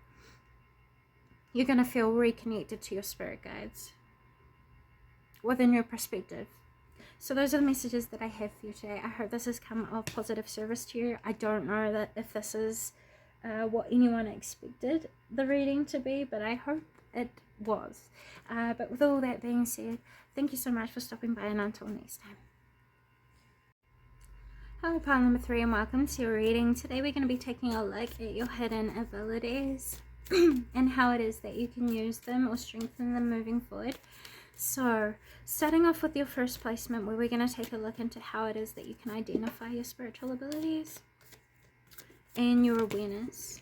You're going to feel reconnected to your spirit guides within your perspective. So those are the messages that I have for you today. I hope this has come of positive service to you. I don't know that if this is what anyone expected the reading to be, but I hope it was. But with all that being said, thank you so much for stopping by, and until next time. Hello, pile number 3, and welcome to your reading. Today we're going to be taking a look at your hidden abilities and how it is that you can use them or strengthen them moving forward. So, starting off with your first placement, where we're going to take a look into how it is that you can identify your spiritual abilities and your awareness.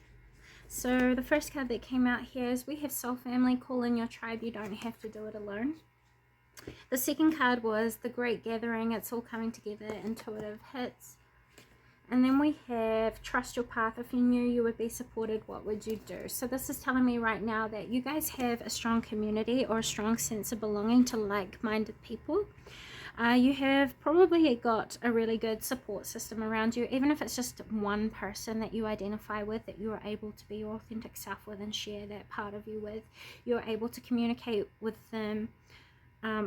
So, the first card that came out here is we have Soul Family, call in your tribe, you don't have to do it alone. The second card was the Great Gathering, it's all coming together, intuitive hits. And then we have Trust Your Path, if you knew you would be supported, what would you do? So this is telling me right now that you guys have a strong community or a strong sense of belonging to like-minded people. You have probably got a really good support system around you, even if it's just one person that you identify with, that you are able to be your authentic self with and share that part of you with. You're able to communicate with them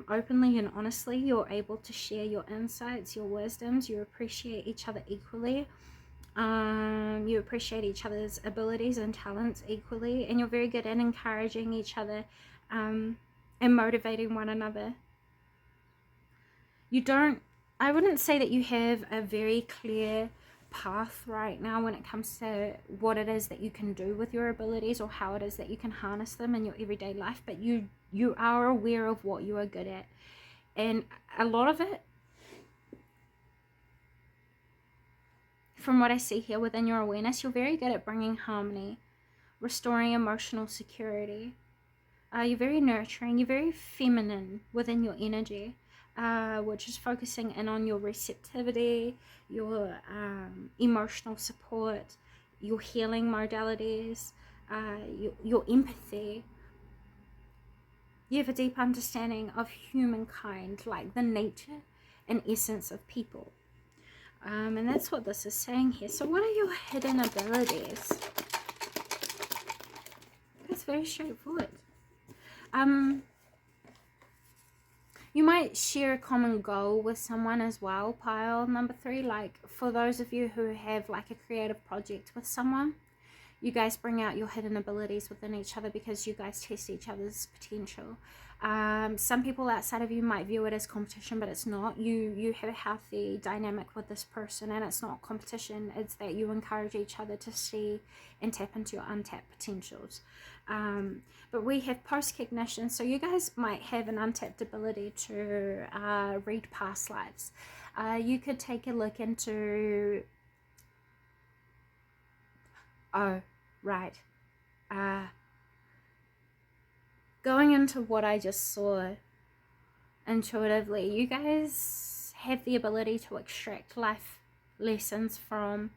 openly and honestly. You're able to share your insights, your wisdoms. You appreciate each other equally. You appreciate each other's abilities and talents equally, and you're very good at encouraging each other and motivating one another. I wouldn't say that you have a very clear path right now when it comes to what it is that you can do with your abilities or how it is that you can harness them in your everyday life, but you are aware of what you are good at, and a lot of it, from what I see here within your awareness, you're very good at bringing harmony, restoring emotional security. You're very nurturing, you're very feminine within your energy, which is focusing in on your receptivity, your emotional support, your healing modalities, your empathy. You have a deep understanding of humankind, like the nature and essence of people. And that's what this is saying here. So what are your hidden abilities? It's very straightforward. You might share a common goal with someone as well, pile number 3. Like for those of you who have like a creative project with someone, you guys bring out your hidden abilities within each other because you guys test each other's potential. Some people outside of you might view it as competition, but it's not. You have a healthy dynamic with this person, and it's not competition. It's that you encourage each other to see and tap into your untapped potentials. But we have post-cognition, so you guys might have an untapped ability to read past lives. You could take a look into... Oh, right. Going into what I just saw intuitively, you guys have the ability to extract life lessons from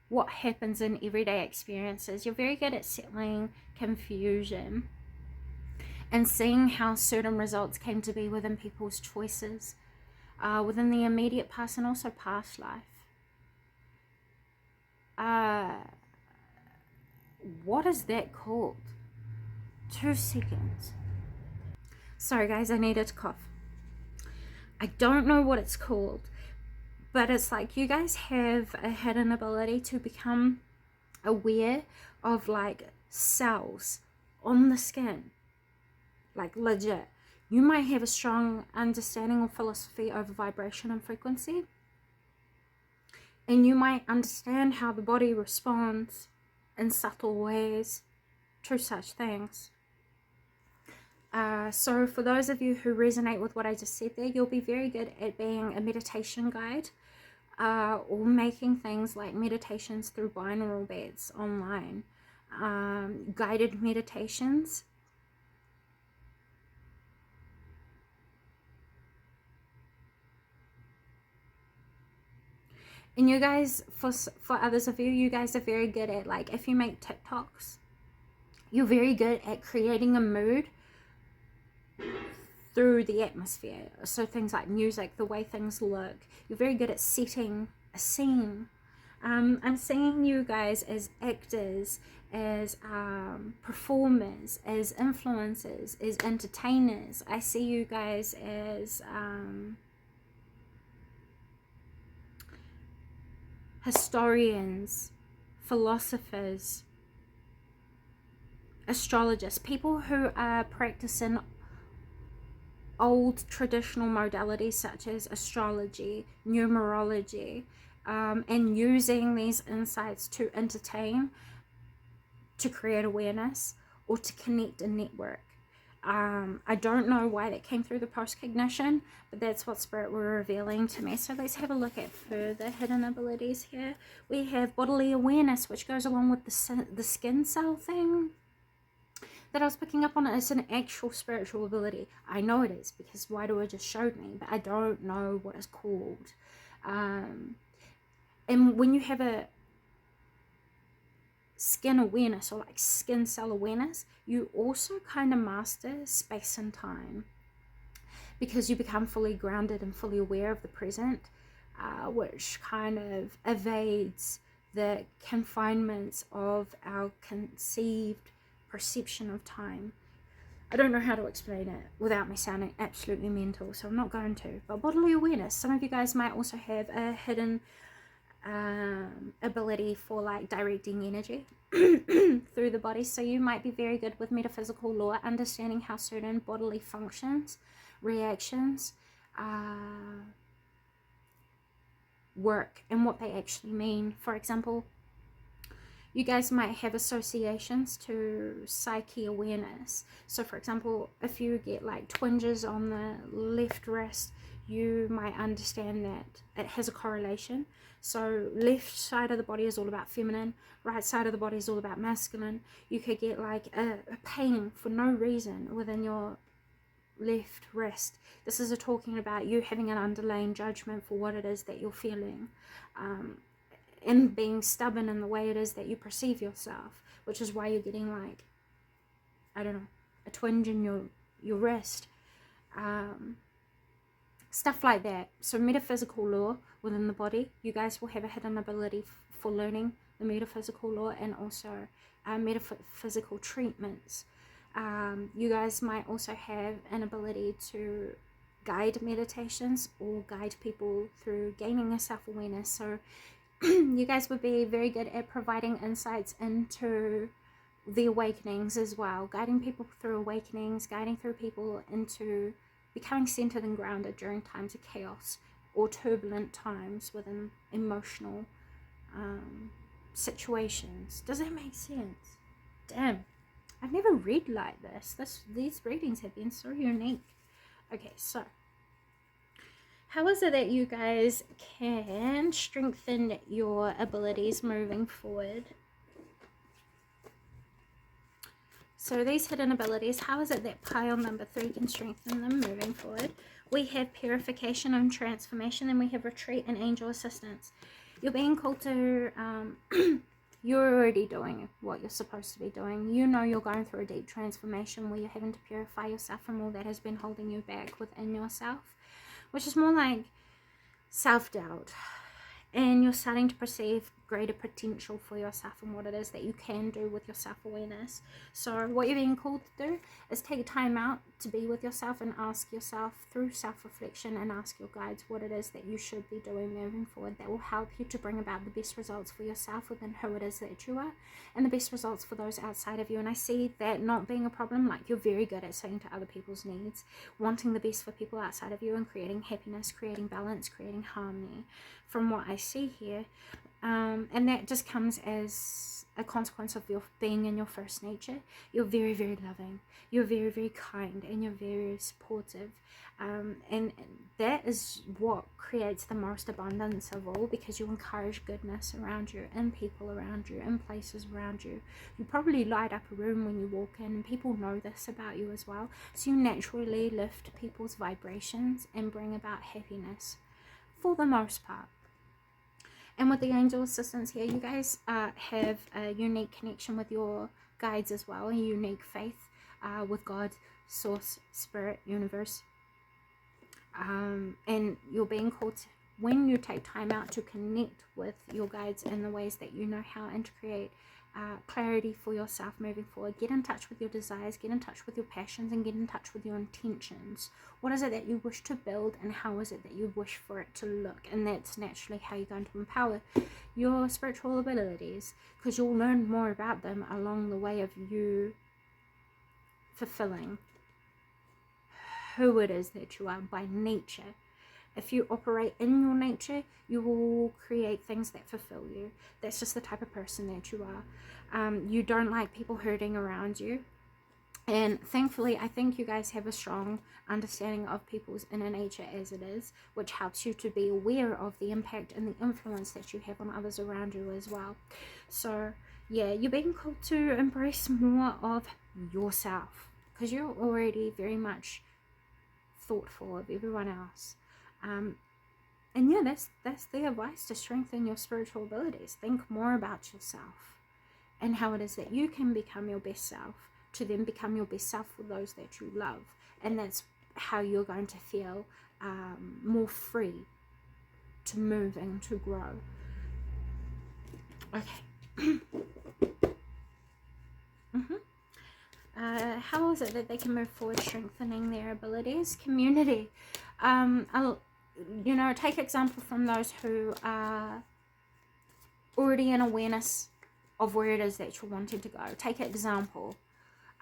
what happens in everyday experiences. You're very good at settling confusion and seeing how certain results came to be within people's choices, within the immediate past and also past life. What is that called? 2 seconds. Sorry guys, I needed to cough. I don't know what it's called, but it's like you guys have a hidden ability to become aware of like cells on the skin, like legit. You might have a strong understanding or philosophy over vibration and frequency, and you might understand how the body responds in subtle ways to such things. So for those of you who resonate with what I just said there, you'll be very good at being a meditation guide, or making things like meditations through binaural beats online, guided meditations. And you guys, for others of you, you guys are very good at, like, if you make TikToks, you're very good at creating a mood through the atmosphere. So things like music, the way things look, you're very good at setting a scene. I'm seeing you guys as actors, as performers, as influencers, as entertainers. I see you guys as historians, philosophers, astrologists, people who are practicing old traditional modalities such as astrology, numerology, and using these insights to entertain, to create awareness, or to connect and network. I don't know why that came through the post-cognition, but that's what Spirit were revealing to me. So let's have a look at further hidden abilities here. We have bodily awareness, which goes along with the skin cell thing that I was picking up on. It's an actual spiritual ability. I know it is, because Wairoa just showed me, but I don't know what it's called. And when you have a skin awareness, or like skin cell awareness, you also kind of master space and time, because you become fully grounded and fully aware of the present, which kind of evades the confinements of our conceived perception of time. I don't know how to explain it without me sounding absolutely mental, so I'm not going to. But bodily awareness, some of you guys might also have a hidden ability for like directing energy through the body. So you might be very good with metaphysical law, understanding how certain bodily functions, reactions work and what they actually mean. For example, you guys might have associations to psyche awareness. So for example, if you get like twinges on the left wrist, you might understand that it has a correlation. So left side of the body is all about feminine, right side of the body is all about masculine. You could get like a pain for no reason within your left wrist. This is talking about you having an underlying judgment for what it is that you're feeling, and being stubborn in the way it is that you perceive yourself, which is why you're getting like, I don't know, a twinge in your wrist, stuff like that. So metaphysical law within the body, you guys will have a hidden ability for learning the metaphysical law, and also metaphysical treatments. You guys might also have an ability to guide meditations or guide people through gaining a self-awareness. So you guys would be very good at providing insights into the awakenings as well, guiding people through awakenings, guiding through people into becoming centered and grounded during times of chaos or turbulent times within emotional situations. Does that make sense? Damn, I've never read like this. These readings have been so unique. Okay, so how is it that you guys can strengthen your abilities moving forward? So these hidden abilities, how is it that pile number 3 can strengthen them moving forward? We have purification and transformation, and we have retreat and angel assistance. You're being called to, you're already doing what you're supposed to be doing. You know you're going through a deep transformation where you're having to purify yourself from all that has been holding you back within yourself, which is more like self-doubt, and you're starting to perceive greater potential for yourself and what it is that you can do with your self-awareness. So what you're being called to do is take time out to be with yourself and ask yourself through self-reflection, and ask your guides what it is that you should be doing moving forward that will help you to bring about the best results for yourself within who it is that you are, and the best results for those outside of you. And I see that not being a problem. Like, you're very good at saying to other people's needs, wanting the best for people outside of you, and creating happiness, creating balance, creating harmony. From what I see here, And that just comes as a consequence of your being in your first nature. You're very, very loving, you're very, very kind, and you're very supportive. And that is what creates the most abundance of all, because you encourage goodness around you, and people around you, and places around you. You probably light up a room when you walk in, and people know this about you as well. So you naturally lift people's vibrations and bring about happiness for the most part. And with the angel assistants here, you guys have a unique connection with your guides as well, a unique faith with God, source, spirit, universe. And you're being called to, when you take time out to connect with your guides in the ways that you know how, and to create clarity for yourself moving forward. Get in touch with your desires, get in touch with your passions, and get in touch with your intentions. What is it that you wish to build, and how is it that you wish for it to look? And that's naturally how you're going to empower your spiritual abilities, because you'll learn more about them along the way of you fulfilling who it is that you are by nature. If you operate in your nature, you will create things that fulfill you. That's just the type of person that you are. You don't like people hurting around you. And thankfully, I think you guys have a strong understanding of people's inner nature as it is, which helps you to be aware of the impact and the influence that you have on others around you as well. So yeah, you're being called to embrace more of yourself, because you're already very much thoughtful of everyone else. And yeah, that's the advice to strengthen your spiritual abilities. Think more about yourself and how it is that you can become your best self, to then become your best self for those that you love. And that's how you're going to feel more free to move and to grow. Okay. How is it that they can move forward strengthening their abilities? Community. Take example from those who are already in awareness of where it is that you're wanting to go. Take example.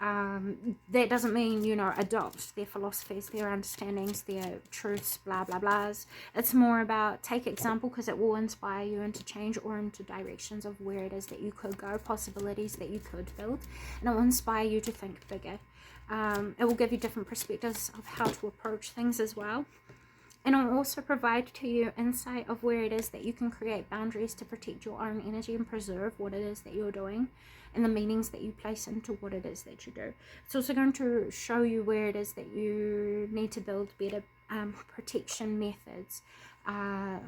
That doesn't mean, adopt their philosophies, their understandings, their truths, blah, blah, blahs. It's more about take example, because it will inspire you into change or into directions of where it is that you could go, possibilities that you could build, and it will inspire you to think bigger. It will give you different perspectives of how to approach things as well. And it will also provide to you insight of where it is that you can create boundaries to protect your own energy and preserve what it is that you're doing, and the meanings that you place into what it is that you do. It's also going to show you where it is that you need to build better protection methods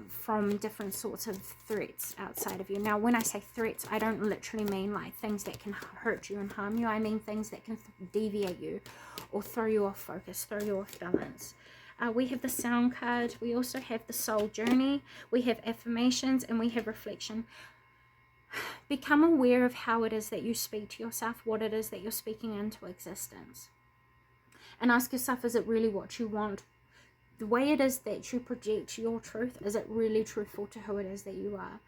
from different sorts of threats outside of you. Now, when I say threats, I don't literally mean like things that can hurt you and harm you. I mean things that can deviate you or throw you off focus, throw you off balance. We have the sound card. We also have the soul journey. We have affirmations, and we have reflection. Become aware of how it is that you speak to yourself, what it is that you're speaking into existence. And ask yourself, is it really what you want? The way it is that you project your truth, is it really truthful to who it is that you are?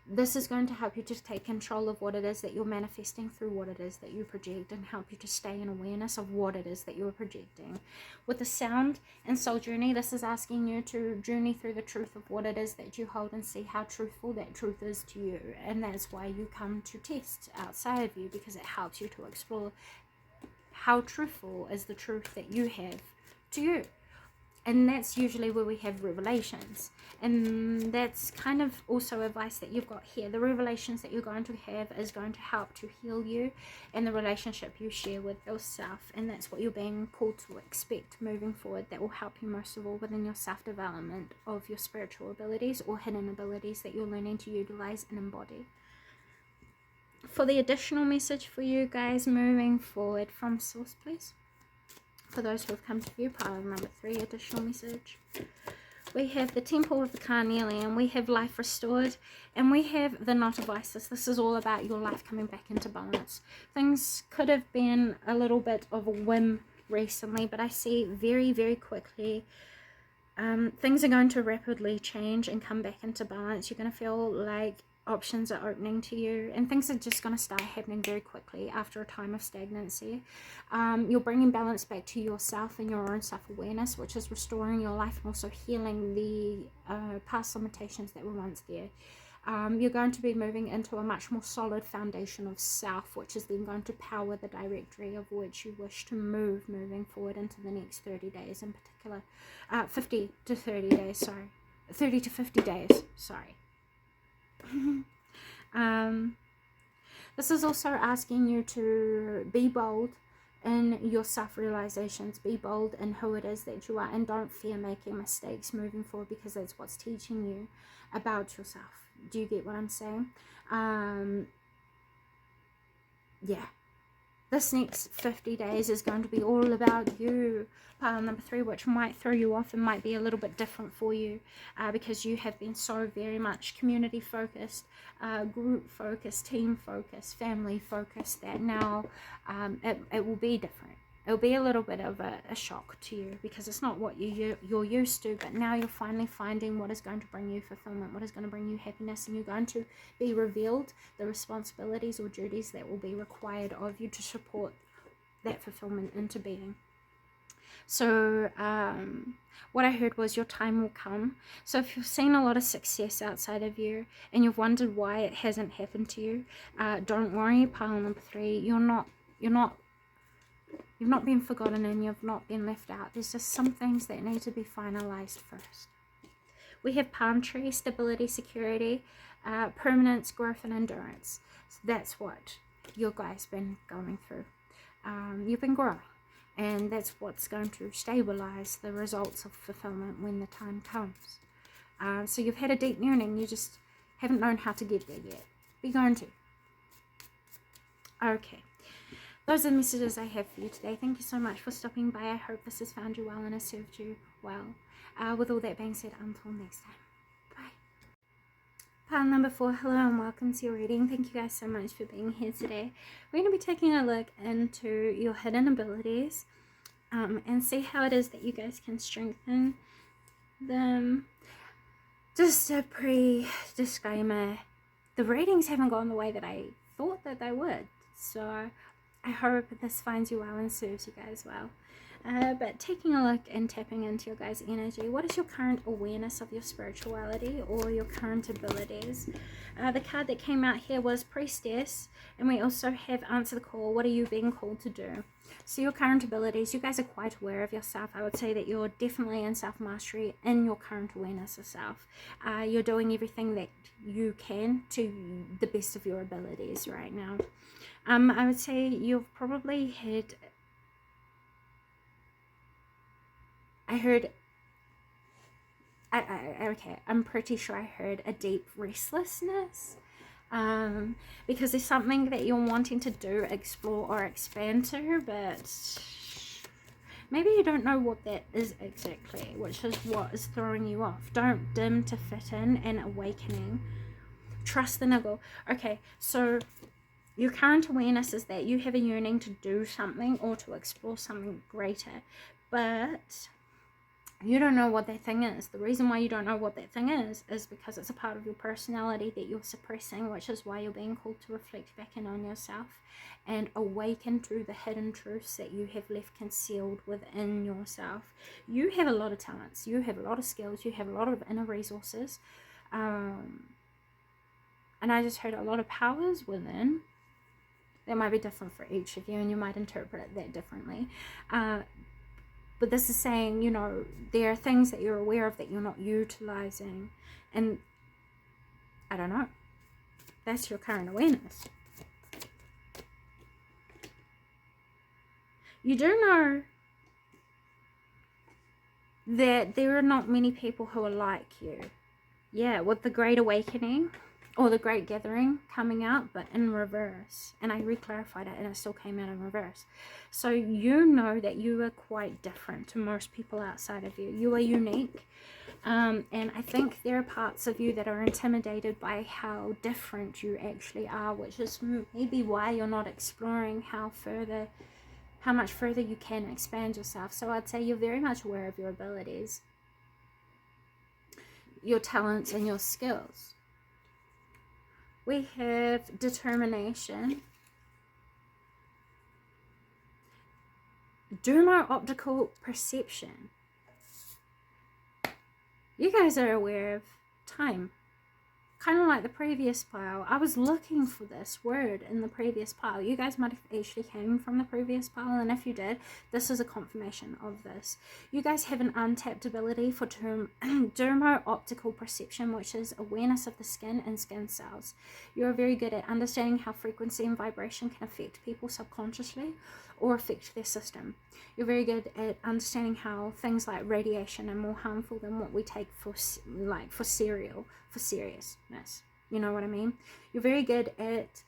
This is going to help you to take control of what it is that you're manifesting through what it is that you project, and help you to stay in awareness of what it is that you're projecting. With the sound and soul journey, this is asking you to journey through the truth of what it is that you hold, and see how truthful that truth is to you. And that's why you come to test outside of you, because it helps you to explore how truthful is the truth that you have to you. And that's usually where we have revelations. And that's kind of also advice that you've got here. The revelations that you're going to have is going to help to heal you and the relationship you share with yourself. And that's what you're being called to expect moving forward. That will help you most of all within your self-development of your spiritual abilities or hidden abilities that you're learning to utilize and embody. For the additional message for you guys moving forward from Source, please. For those who have come to view pile number 3, additional message. We have the Temple of the Carnelian, we have life restored, and we have the Knot of Isis. This is all about your life coming back into balance. Things could have been a little bit of a whim recently, but I see very, very quickly things are going to rapidly change and come back into balance. You're going to feel like options are opening to you, and things are just going to start happening very quickly after a time of stagnancy. You're bringing balance back to yourself and your own self-awareness, which is restoring your life and also healing the past limitations that were once there. You're going to be moving into a much more solid foundation of self, which is then going to power the directory of which you wish to move moving forward into the next 30 days in particular. 50 to 30 days, sorry. 30 to 50 days, sorry. This is also asking you to be bold in your self-realizations, be bold in who it is that you are, and don't fear making mistakes moving forward, because that's what's teaching you about yourself. Do you get what I'm saying? Yeah. This next 50 days is going to be all about you, pile number 3, which might throw you off and might be a little bit different for you, because you have been so very much community focused, group focused, team focused, family focused, that now it will be different. It'll be a little bit of a shock to you, because it's not what you're used to, but now you're finally finding what is going to bring you fulfillment, what is going to bring you happiness, and you're going to be revealed the responsibilities or duties that will be required of you to support that fulfillment into being. So what I heard was your time will come. So if you've seen a lot of success outside of you and you've wondered why it hasn't happened to you, don't worry, pile number 3, you've not been forgotten and you've not been left out. There's just some things that need to be finalized first. We have palm tree, stability, security, permanence, growth, and endurance. So that's what your guy's been going through. You've been growing, and that's what's going to stabilize the results of fulfillment when the time comes. So you've had a deep yearning, you just haven't known how to get there yet. Be going to. Okay. Those are the messages I have for you today. Thank you so much for stopping by. I hope this has found you well and has served you well. With all that being said, until next time. Bye. Pile number 4, hello and welcome to your reading. Thank you guys so much for being here today. We're going to be taking a look into your hidden abilities and see how it is that you guys can strengthen them. Just a pre-disclaimer, the readings haven't gone the way that I thought that they would. So I hope this finds you well and serves you guys well. But taking a look and tapping into your guys' energy, what is your current awareness of your spirituality or your current abilities? The card that came out here was Priestess, and we also have Answer the Call. What are you being called to do? So your current abilities, you guys are quite aware of yourself. I would say that you're definitely in self-mastery in your current awareness of self. You're doing everything that you can to the best of your abilities right now. I would say you've probably had, I'm pretty sure I heard a deep restlessness, because there's something that you're wanting to do, explore, or expand to, but maybe you don't know what that is exactly, which is what is throwing you off. Don't dim to fit in and awakening. Trust the niggle. Okay, so your current awareness is that you have a yearning to do something or to explore something greater, but you don't know what that thing is. The reason why you don't know what that thing is because it's a part of your personality that you're suppressing, which is why you're being called to reflect back in on yourself and awaken to the hidden truths that you have left concealed within yourself. You have a lot of talents, you have a lot of skills, you have a lot of inner resources, and I just heard a lot of powers within. That might be different for each of you, and you might interpret that differently. But this is saying, there are things that you're aware of that you're not utilizing. And I don't know. That's your current awareness. You do know that there are not many people who are like you. Yeah, with the Great Awakening or the Great Gathering coming out, but in reverse. And I re-clarified it and it still came out in reverse. So you know that you are quite different to most people outside of you. You are unique. And I think there are parts of you that are intimidated by how different you actually are, which is maybe why you're not exploring how much further you can expand yourself. So I'd say you're very much aware of your abilities, your talents, and your skills. We have determination. Optical perception. You guys are aware of time. kind of like the previous pile. I was looking for this word in the previous pile. You guys might have actually came from the previous pile, and if you did, this is a confirmation of this. You guys have an untapped ability for dermo-optical perception, which is awareness of the skin and skin cells. You're very good at understanding how frequency and vibration can affect people subconsciously or affect their system. You're very good at understanding how things like radiation are more harmful than what we take for seriousness. You know what I mean? You're very good at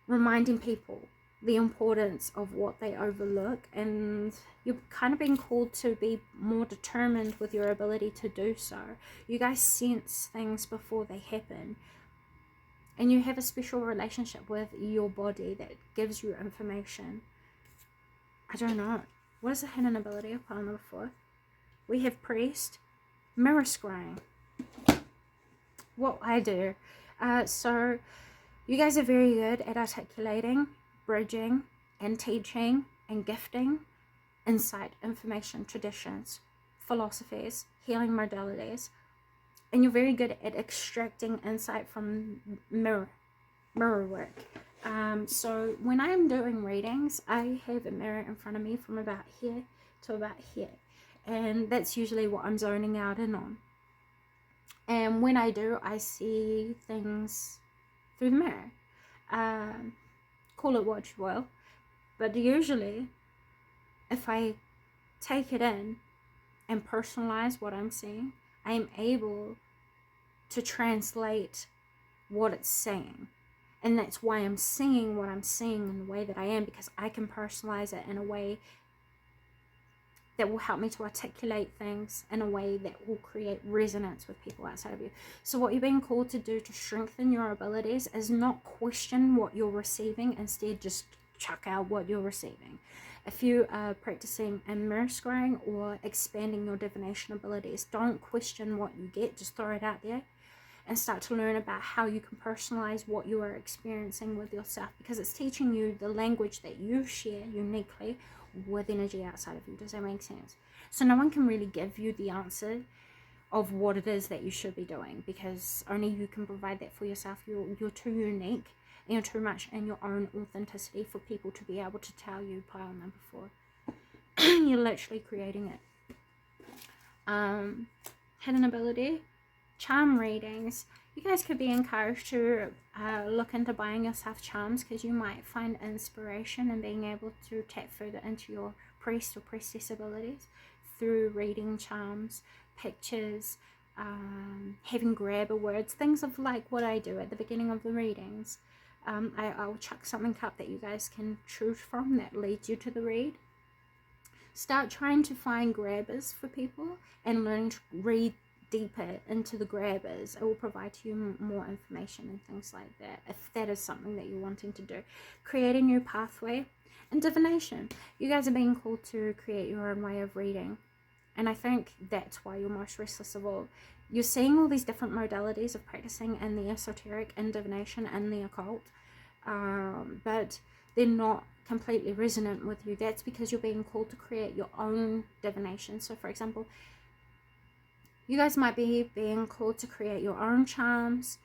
reminding people the importance of what they overlook, and you're kind of being called to be more determined with your ability to do so. You guys sense things before they happen, and you have a special relationship with your body that gives you information. I don't know. What is the hidden ability of pile number 4? We have priest, mirror scrying. What I do. So you guys are very good at articulating, bridging, and teaching, and gifting insight, information, traditions, philosophies, healing modalities. And you're very good at extracting insight from mirror work. So when I'm doing readings, I have a mirror in front of me from about here to about here, and that's usually what I'm zoning out in on. And when I do, I see things through the mirror. Call it what you will, but usually if I take it in and personalize what I'm seeing, I am able to translate what it's saying. And that's why I'm seeing what I'm seeing in the way that I am, because I can personalize it in a way that will help me to articulate things in a way that will create resonance with people outside of you. So what you're being called to do to strengthen your abilities is not question what you're receiving, instead just chuck out what you're receiving. If you are practicing in mirror scrying or expanding your divination abilities, don't question what you get, just throw it out there and start to learn about how you can personalize what you are experiencing with yourself, because it's teaching you the language that you share uniquely with energy outside of you. Does that make sense? So no one can really give you the answer of what it is that you should be doing, because only you can provide that for yourself. You're too unique and you're too much in your own authenticity for people to be able to tell you pile number 4. You're literally creating it. Hidden ability, charm readings. You guys could be encouraged to look into buying yourself charms, because you might find inspiration in being able to tap further into your priest or priestess abilities through reading charms, pictures, having grabber words, things of like what I do at the beginning of the readings. I'll chuck something up that you guys can choose from that leads you to the read. Start trying to find grabbers for people and learning to read deeper into the grabbers. It will provide you more information and things like that, if that is something that you're wanting to do. Create a new pathway. And divination. You guys are being called to create your own way of reading, and I think that's why you're most restless of all. You're seeing all these different modalities of practicing in the esoteric, in divination, and the occult, but they're not completely resonant with you. That's because you're being called to create your own divination. So for example, you guys might be being called to create your own charms,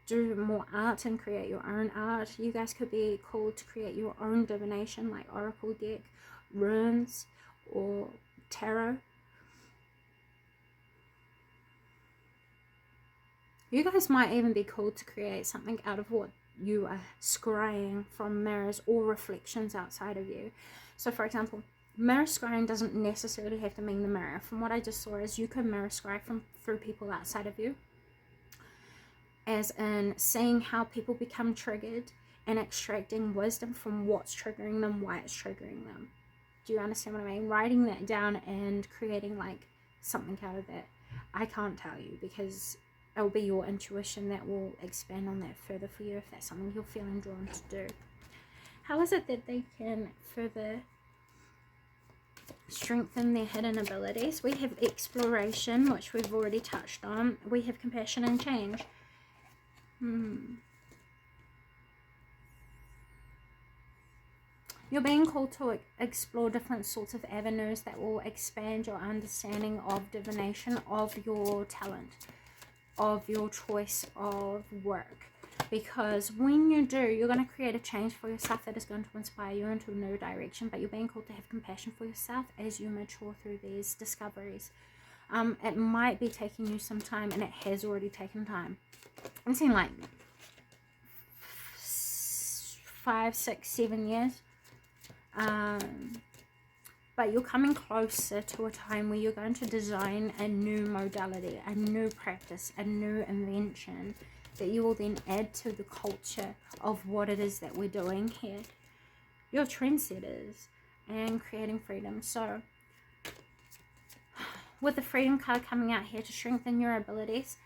do more art and create your own art. You guys could be called to create your own divination, like oracle deck, runes, or tarot. You guys might even be called to create something out of what you are scrying from mirrors or reflections outside of you. So for example, mirror scrying doesn't necessarily have to mean the mirror. From what I just saw is you can mirror scry through people outside of you, as in seeing how people become triggered and extracting wisdom from what's triggering them, why it's triggering them. Do you understand what I mean? Writing that down and creating like something out of that. I can't tell you, because it'll be your intuition that will expand on that further for you if that's something you're feeling drawn to do. How is it that they can further strengthen their hidden abilities? We have exploration, which we've already touched on. We have compassion and change. You're being called to explore different sorts of avenues that will expand your understanding of divination, of your talent, of your choice of work. Because when you do, you're going to create a change for yourself that is going to inspire you into a new direction. But you're being called to have compassion for yourself as you mature through these discoveries. It might be taking you some time, and it has already taken time. I'm seeing like 5, 6, 7 years. But you're coming closer to a time where you're going to design a new modality, a new practice, a new invention that you will then add to the culture of what it is that we're doing here. You're trendsetters and creating freedom. So with the freedom card coming out here to strengthen your abilities,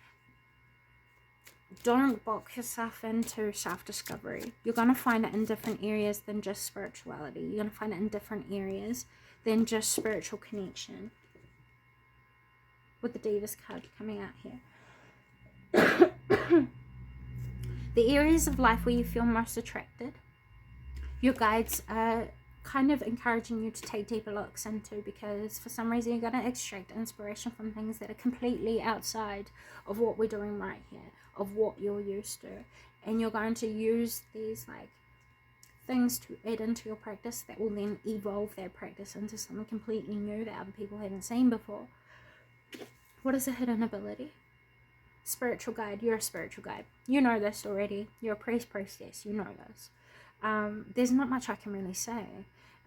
don't box yourself into self-discovery. You're going to find it in different areas than just spirituality. You're going to find it in different areas than just spiritual connection. With the Divas card coming out here. The areas of life where you feel most attracted, your guides are kind of encouraging you to take deeper looks into, because for some reason you're going to extract inspiration from things that are completely outside of what we're doing right here, of what you're used to, and you're going to use these like things to add into your practice that will then evolve that practice into something completely new that other people haven't seen before. What is a hidden ability? Spiritual guide. You're a spiritual guide. You know this already. You're a priest, priestess. You know this. There's not much I can really say.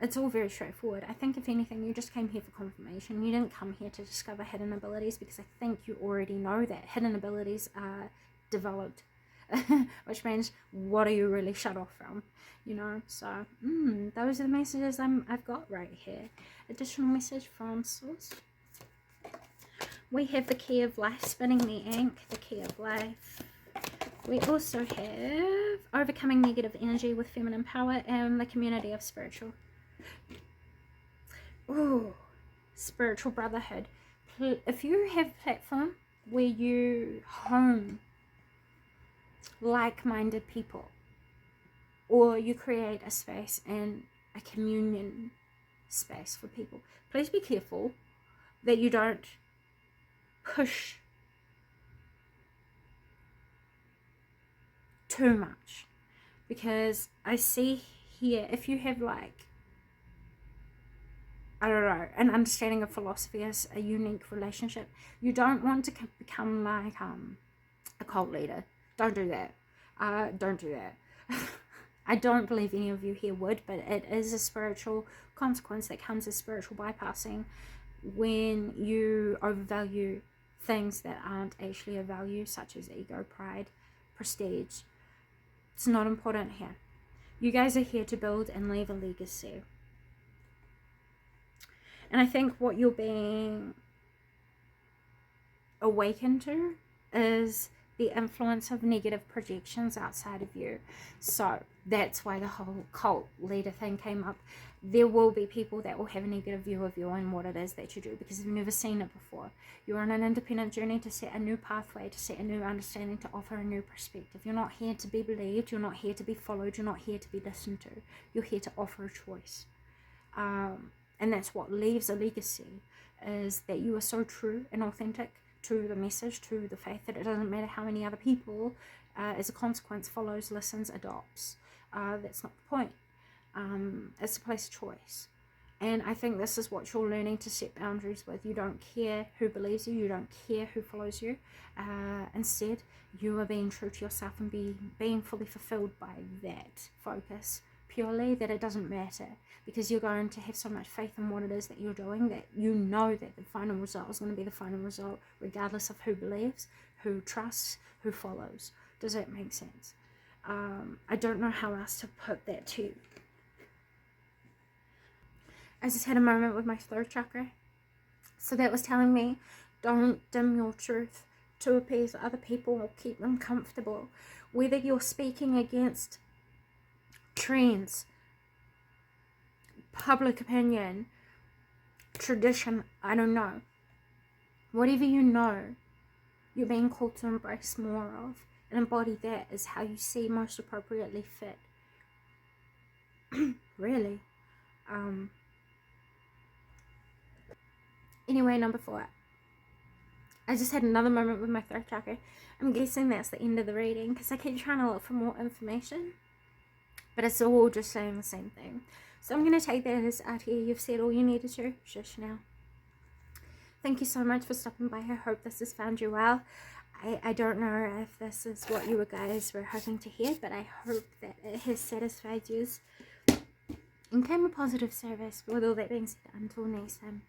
It's all very straightforward. I think if anything, you just came here for confirmation. You didn't come here to discover hidden abilities, because I think you already know that hidden abilities are developed. Which means, what are you really shut off from? You know, so those are the messages I've got right here. Additional message from Source. We have the key of life, spinning the ink, the key of life. We also have overcoming negative energy with feminine power and the community of spiritual. Ooh, spiritual brotherhood. If you have a platform where you home like-minded people, or you create a space and a communion space for people, please be careful that you don't push too much, because I see here, if you have like, I don't know, an understanding of philosophy as a unique relationship, you don't want to become like a cult leader. Don't do that. Don't do that. I don't believe any of you here would, but it is a spiritual consequence that comes as spiritual bypassing when you overvalue things that aren't actually a value, such as ego, pride, prestige. It's not important here. You guys are here to build and leave a legacy. And I think what you're being awakened to is the influence of negative projections outside of you. So that's why the whole cult leader thing came up. There will be people that will have a negative view of you and what it is that you do, because they've never seen it before. You're on an independent journey to set a new pathway, to set a new understanding, to offer a new perspective. You're not here to be believed. You're not here to be followed. You're not here to be listened to. You're here to offer a choice. And that's what leaves a legacy, is that you are so true and authentic to the message, to the faith, that it doesn't matter how many other people, as a consequence, follows, listens, adopts. That's not the point. It's a place of choice. And I think this is what you're learning to set boundaries with. You don't care who believes you. You don't care who follows you. Instead, you are being true to yourself and being fully fulfilled by that focus. Purely that it doesn't matter, because you're going to have so much faith in what it is that you're doing that you know that the final result is going to be the final result, regardless of who believes, who trusts, who follows. Does that make sense? I don't know how else to put that to you. I just had a moment with my third chakra. So that was telling me, don't dim your truth to appease other people or keep them comfortable. Whether you're speaking against trends, public opinion, tradition, I don't know. Whatever you know, you're being called to embrace more of and embody that is how you see most appropriately fit. Really. Anyway, number 4. I just had another moment with my throat chakra. I'm guessing that's the end of the reading because I keep trying to look for more information, but it's all just saying the same thing. So I'm going to take that as Atea, you've said all you needed to. Shush now. Thank you so much for stopping by. I hope this has found you well. I don't know if this is what you guys were hoping to hear, but I hope that it has satisfied you and came a positive service. With all that being said, until next time.